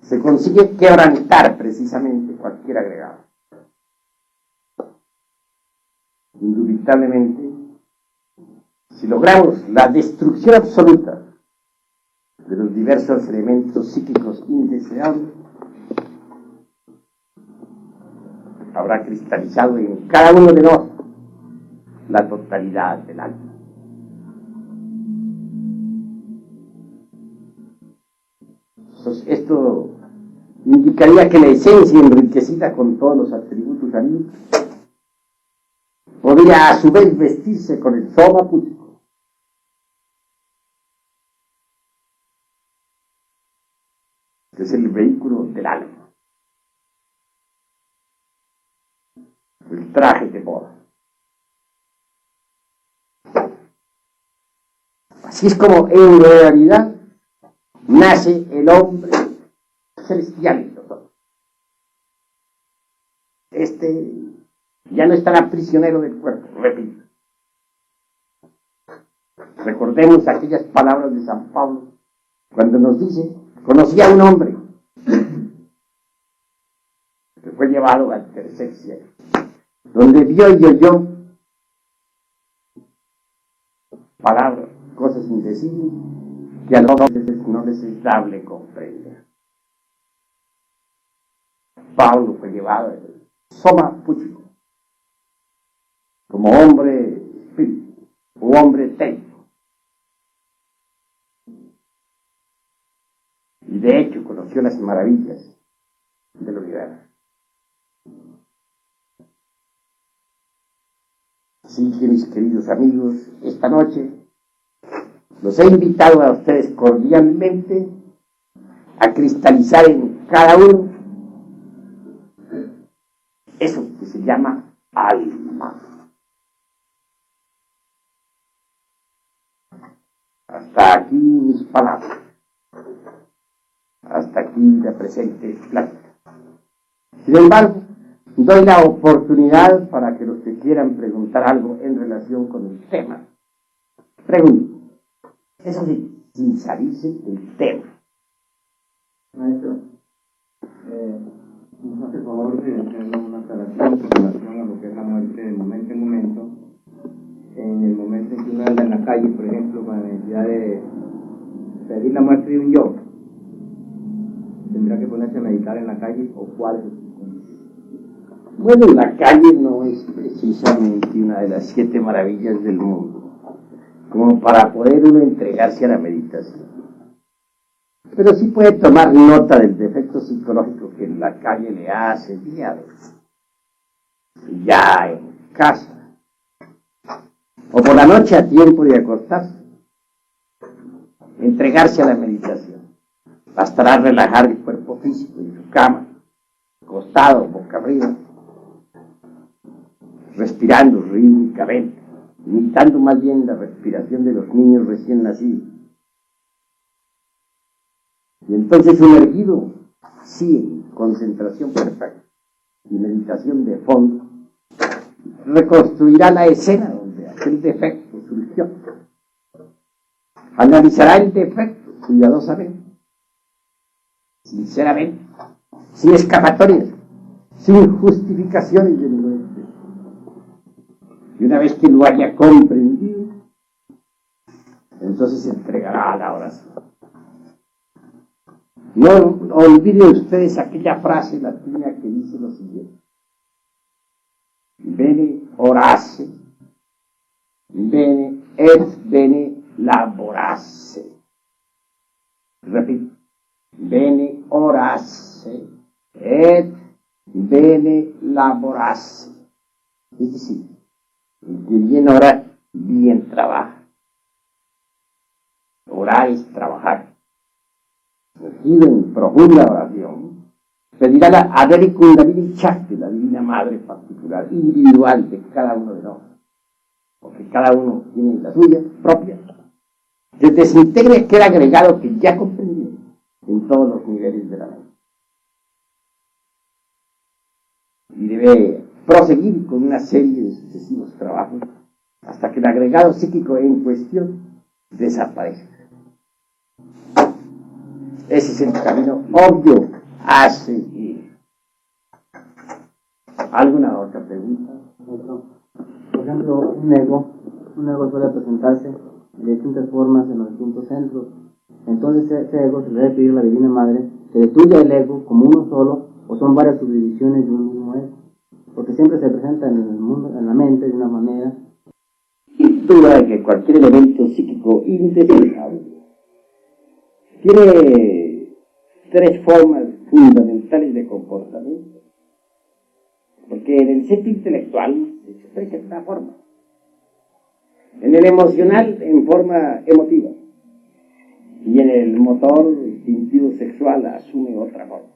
se consigue quebrantar precisamente cualquier agregado. Indubitablemente, si logramos la destrucción absoluta de los diversos elementos psíquicos indeseables, habrá cristalizado en cada uno de nosotros la totalidad del alma. Esto indicaría que la esencia enriquecida con todos los atributos anímicos podría a su vez vestirse con el soma pútico, que es el vehículo del alma, el traje de boda. Así es como en realidad nace el hombre celestial en nosotros. Este ya no estará prisionero del cuerpo, repito. Recordemos aquellas palabras de San Pablo cuando nos dice: conocí a un hombre que fue llevado al tercer cielo, donde vio y oyó palabras, cosas indecibles que a los hombres no les es dable comprender. Pablo fue llevado al soma pútico como hombre espíritu o hombre técnico, y de hecho conoció las maravillas del universo. Así que, mis queridos amigos, esta noche los he invitado a ustedes cordialmente a cristalizar en cada uno eso que se llama alma. Hasta aquí mis palabras. Hasta aquí la presente plática. Sin embargo, doy la oportunidad para que los que quieran preguntar algo en relación con el tema, pregunten. Eso sí, sin salirse del tema. Maestro, nos hace el favor de hacer una aclaración con relación a lo que es la muerte de momento en momento. En el momento en que uno anda en la calle, por ejemplo, con la necesidad de pedir la muerte de un yo, ¿tendrá que ponerse a meditar en la calle o cuál es el consecuencia? Bueno, la calle no es precisamente una de las 7 maravillas del mundo, como para poder uno entregarse a la meditación. Pero sí puede tomar nota del defecto psicológico que en la calle le ha asediado. Ya en casa, o por la noche a tiempo de acostarse, entregarse a la meditación. Bastará relajar el cuerpo físico en su cama, acostado, boca arriba, respirando rítmicamente, imitando más bien la respiración de los niños recién nacidos. Y entonces sumergido, así en concentración perfecta y meditación de fondo, reconstruirá la escena donde aquel defecto surgió. Analizará el defecto cuidadosamente, sinceramente, sin escapatorias, sin justificaciones de ningún tipo. Y una vez que lo haya comprendido, entonces se entregará a la oración. No olviden ustedes aquella frase latina que dice lo siguiente: bene orace, bene et bene laborace. Repito, bene orace et bene laborace. Es decir, el que bien ora, bien trabaja. Orar es trabajar. Metido en profunda oración, pedirá la Adeli Kundalini Chakti, la divina madre particular, individual de cada uno de nosotros, porque cada uno tiene la suya propia, que desintegre aquel agregado que ya comprendió en todos los niveles de la mente. Y debe proseguir con una serie de sucesivos trabajos hasta que el agregado psíquico en cuestión desaparezca. Ese es el camino obvio a seguir. ¿Alguna otra pregunta? Por ejemplo, un ego suele presentarse de distintas formas en los distintos centros. Entonces ese ego se le debe pedir a la Divina Madre que destruya el ego como uno solo, o son varias subdivisiones de un mismo ego, porque siempre se presenta en el mundo, en la mente de una manera. Sin duda de que cualquier elemento psíquico indeseable tiene 3 formas fundamentales de comportamiento, porque en el centro intelectual se expresa de una forma, en el emocional en forma emotiva, y en el motor instintivo sexual asume otra forma,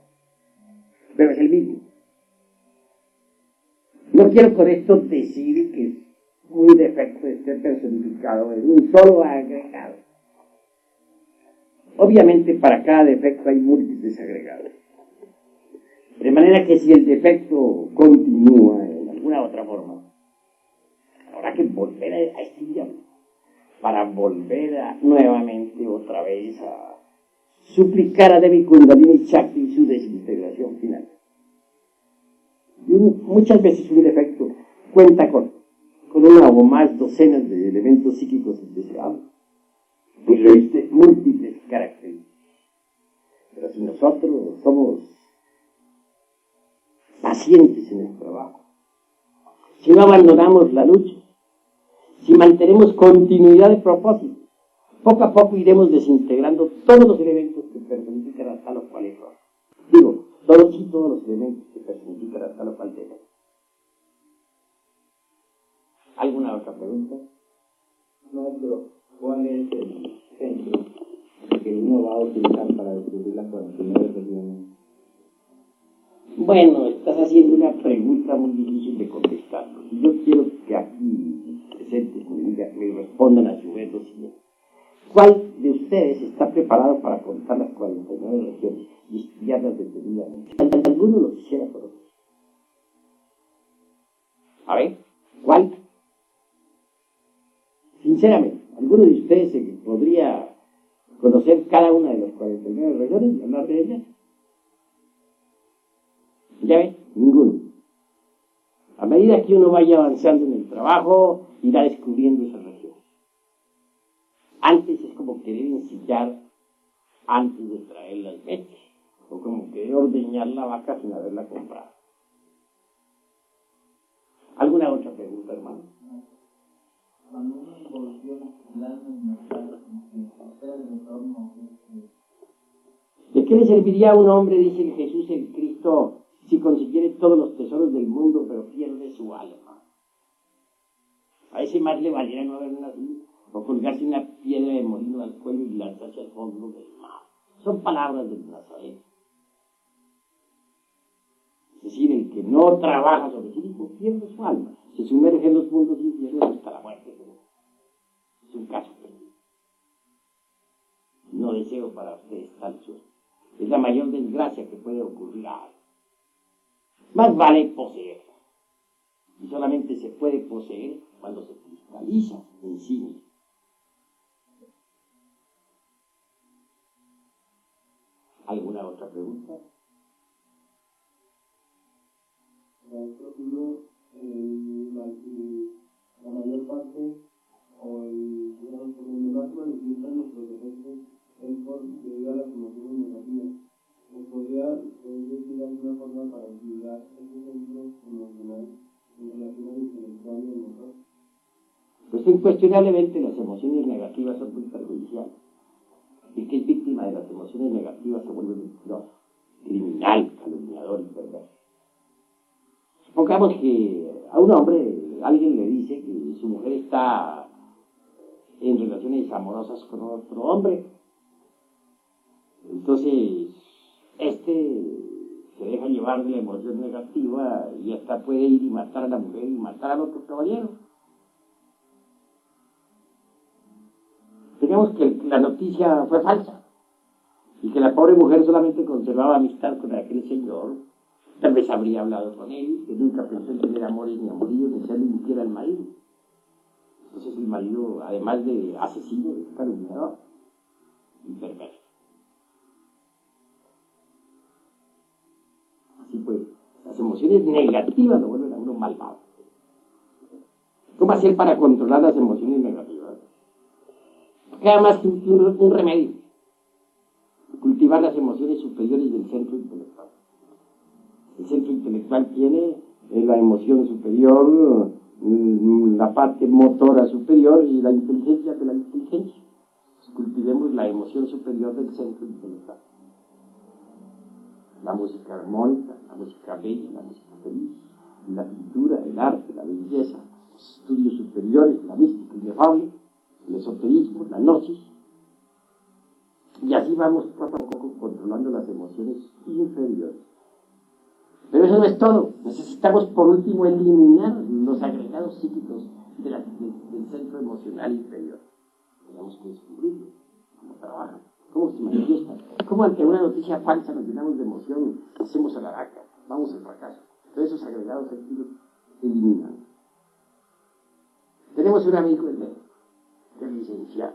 pero es el mismo. No quiero con esto decir que un defecto esté personificado en un solo agregado. Obviamente para cada defecto hay múltiples agregados. De manera que si el defecto continúa en alguna otra forma, habrá que volver a estudiarlo para volver nuevamente otra vez a suplicar a Devi Kundalini Chakti su desintegración final. Y muchas veces un defecto cuenta con una o más docenas de elementos psíquicos indeseables y reviste múltiples características. Pero si nosotros somos pacientes en el trabajo, si no abandonamos la lucha, si mantenemos continuidad de propósito, poco a poco iremos desintegrando todos los elementos que personifican a tal o cual error. Digo, todos los elementos que personifican a tal o cual defecto. ¿Alguna otra pregunta? No, pero ¿cuál es el centro que uno va a utilizar para descubrir las 49 regiones? Bueno, estás haciendo una pregunta muy difícil de contestar. Yo quiero que aquí presentes me respondan a su vez lo siguiente. ¿Cuál de ustedes está preparado para contar las 49 regiones y estudiarlas detenidamente? ¿Alguno lo quisiera conocer? A ver, ¿cuál? Sinceramente, ¿alguno de ustedes podría conocer cada una de las 49 regiones y hablar de ellas? ¿Ya ves? Ninguno. A medida que uno vaya avanzando en el trabajo, irá descubriendo esas regiones. Antes es como querer ensillar antes de traer las leches, o como querer ordeñar la vaca sin haberla comprado. ¿Alguna otra pregunta, hermano? Cuando uno evoluciona, el alma inmortal, el retorno, ¿de qué le serviría a un hombre, dice Jesús el Cristo, si consiguiere todos los tesoros del mundo, pero pierde su alma? A ese más le valiera no haber nacido, o colgarse una piedra de molino al cuello y lanzarse al fondo del mar. Son palabras del Nazareno. Es decir, el que no trabaja sobre sí mismo pierde su alma, se sumerge en los mundos infiernos hasta la muerte. Es un caso perdido. No deseo para ustedes tal suerte. Es la mayor desgracia que puede ocurrir a alguien. Más vale poseerla. Y solamente se puede poseer cuando se cristaliza en sí mismo. ¿Alguna otra pregunta? La mayor parte, o el más manifiestan nuestros defectos es por debido a las emociones negativas. ¿Nos podría decir alguna forma para equilibrar ese centro emocional en relación al intelectual y al motor? Pues incuestionablemente las emociones negativas son muy perjudiciales. El que es víctima de las emociones negativas se vuelve mentiroso, criminal, calumniador y perverso. Supongamos que a un hombre alguien le dice que su mujer está en relaciones amorosas con otro hombre. Entonces, se deja llevar de la emoción negativa y hasta puede ir y matar a la mujer y matar al otro caballero. Digamos que la noticia fue falsa y que la pobre mujer solamente conservaba amistad con aquel señor. Tal vez habría hablado con él, que nunca pensó en tener amores ni amoríos, ni hacerle mintiera al marido. Entonces el marido, además de asesino, es calumniador y perverso. Así pues, las emociones negativas lo vuelven a uno malvado. ¿Cómo hacer para controlar las emociones negativas? Queda más que un remedio. Cultivar las emociones superiores del centro intelectual. El centro intelectual tiene la emoción superior, la parte motora superior y la inteligencia de la inteligencia. Cultivemos la emoción superior del centro intelectual. La música armónica, la música bella, la música feliz, la pintura, el arte, la belleza, los estudios superiores, la mística inefable, el esoterismo, la gnosis. Y así vamos poco a poco controlando las emociones inferiores. Pero eso no es todo. Necesitamos por último eliminar los agregados psíquicos del centro emocional inferior. Tenemos que descubrirlo, cómo trabajan, cómo se manifiestan, cómo ante una noticia falsa nos llenamos de emoción, hacemos a la vaca, vamos al fracaso. Todos esos agregados sentidos se eliminan. Tenemos un amigo en México, que es licenciado.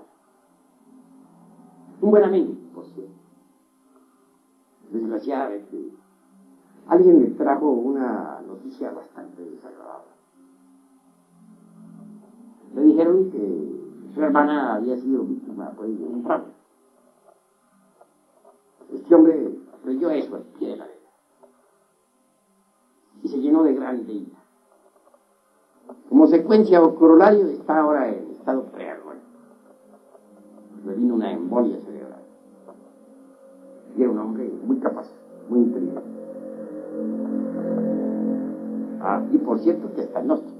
Un buen amigo, por cierto. Desgraciadamente, alguien le trajo una noticia bastante desagradable. Le dijeron que su hermana había sido víctima de un fraude. Este hombre creyó eso al pie de la letra y se llenó de grande ira. Como secuencia o corolario está ahora en estado preagónico. Le vino una embolia cerebral. Y era un hombre muy capaz, muy inteligente. Y por cierto que está gnóstico.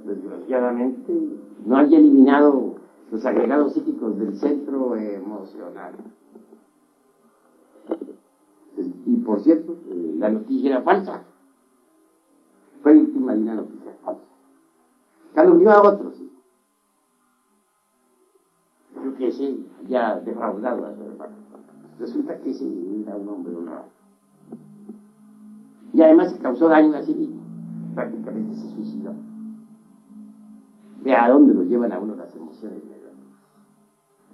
Desgraciadamente no haya eliminado los agregados psíquicos del centro emocional. Y por cierto, la noticia era falsa. Fue víctima de una noticia falsa. Calumnió a otros. Creo que ese ya defraudado a su hermano. Resulta que ese era un hombre honrado. Y además se causó daño a sí mismo. Prácticamente se suicidó. Ve a dónde lo llevan a uno las emociones negativas.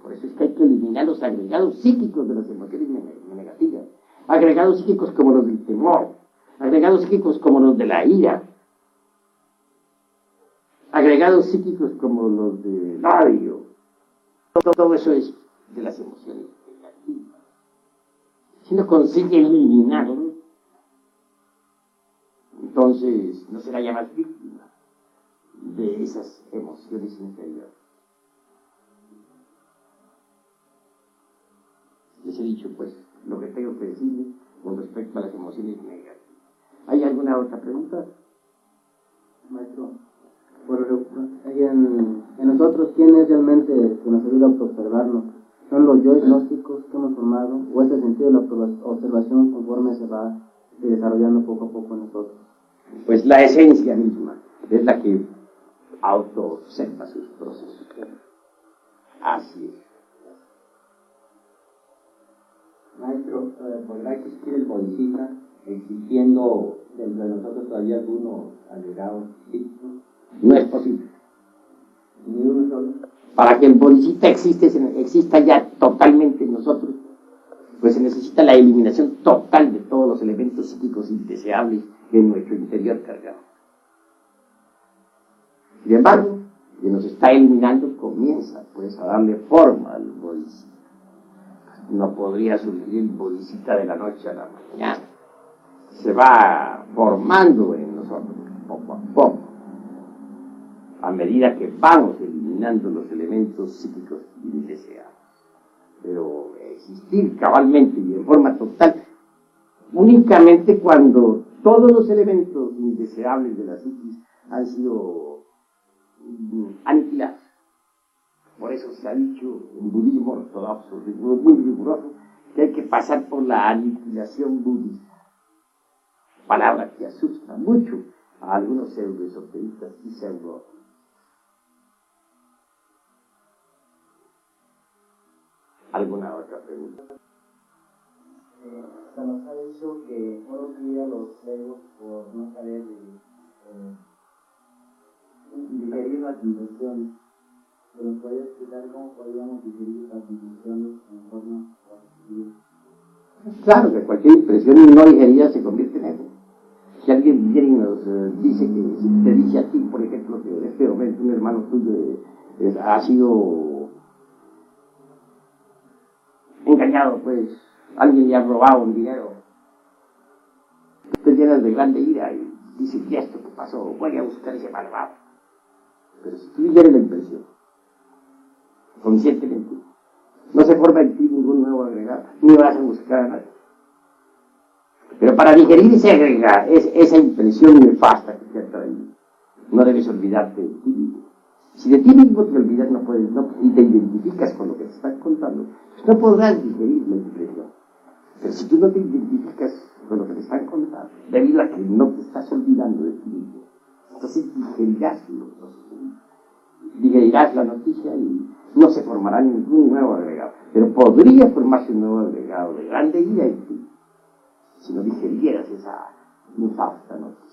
Por eso es que hay que eliminar los agregados psíquicos de las emociones negativas. Agregados psíquicos como los del temor. Agregados psíquicos como los de la ira. Agregados psíquicos como los del odio. Todo eso es de las emociones negativas. Si no consigue eliminarlo, entonces no será ya más víctima de esas emociones inferiores. Les he dicho, pues, lo que tengo que decir con respecto a las emociones negativas. ¿Hay alguna otra pregunta? Maestro, en nosotros, ¿quién es realmente que nos ayuda a observarnos? ¿Son los yo gnósticos que hemos formado o es el sentido de la observación conforme se va desarrollando poco a poco en nosotros? Pues la esencia misma es la que auto-observa sus procesos. Así es. Maestro, ¿podrá existir el bodhisattva existiendo dentro de nosotros todavía algunos agregados psíquicos? No es posible. Ni uno solo. Para que el bodhisattva exista ya totalmente en nosotros, pues se necesita la eliminación total de todos los elementos psíquicos indeseables que en nuestro interior cargamos. Sin embargo, que nos está eliminando comienza pues a darle forma al bodhisattva. No podría surgir el bodhisattva de la noche a la mañana. Se va formando en nosotros poco a poco, a medida que vamos eliminando los elementos psíquicos indeseables. Pero existir cabalmente y en forma total, únicamente cuando todos los elementos indeseables de la psiquis han sido aniquilados. Por eso se ha dicho en budismo ortodoxo, muy riguroso, que hay que pasar por la aniquilación budista. Palabra que asusta mucho a algunos pseudo-esoteristas y pseudo. ¿Alguna otra pregunta? Se nos ha dicho que uno cría los egos por no saber digerir las intenciones. ¿Nos puede explicar cómo podríamos digerir las intenciones en forma positiva? Claro que cualquier impresión no digerida se convierte en ego. Si alguien viene y nos dice que, si te dice a ti, por ejemplo, que en este momento un hermano tuyo ha sido engañado, pues alguien le ha robado un dinero, te llenas de grande ira y dices, ¿y esto qué pasó? Voy a buscar ese malvado. Pero si tú digeres la impresión conscientemente, no se forma en ti ningún nuevo agregado, ni vas a buscar a nadie. Pero para digerir ese agregado, esa impresión nefasta que te ha traído, no debes olvidarte de ti mismo. Si de ti mismo te olvidas y te identificas con lo que te están contando, pues no podrás digerir la impresión. Pero si tú no te identificas con lo que te están contando, debido a que no te estás olvidando de ti mismo, entonces digerirás la noticia y no se formará ningún nuevo agregado. Pero podría formarse un nuevo agregado de grande ira en ti, si no digerieras esa nefasta noticia.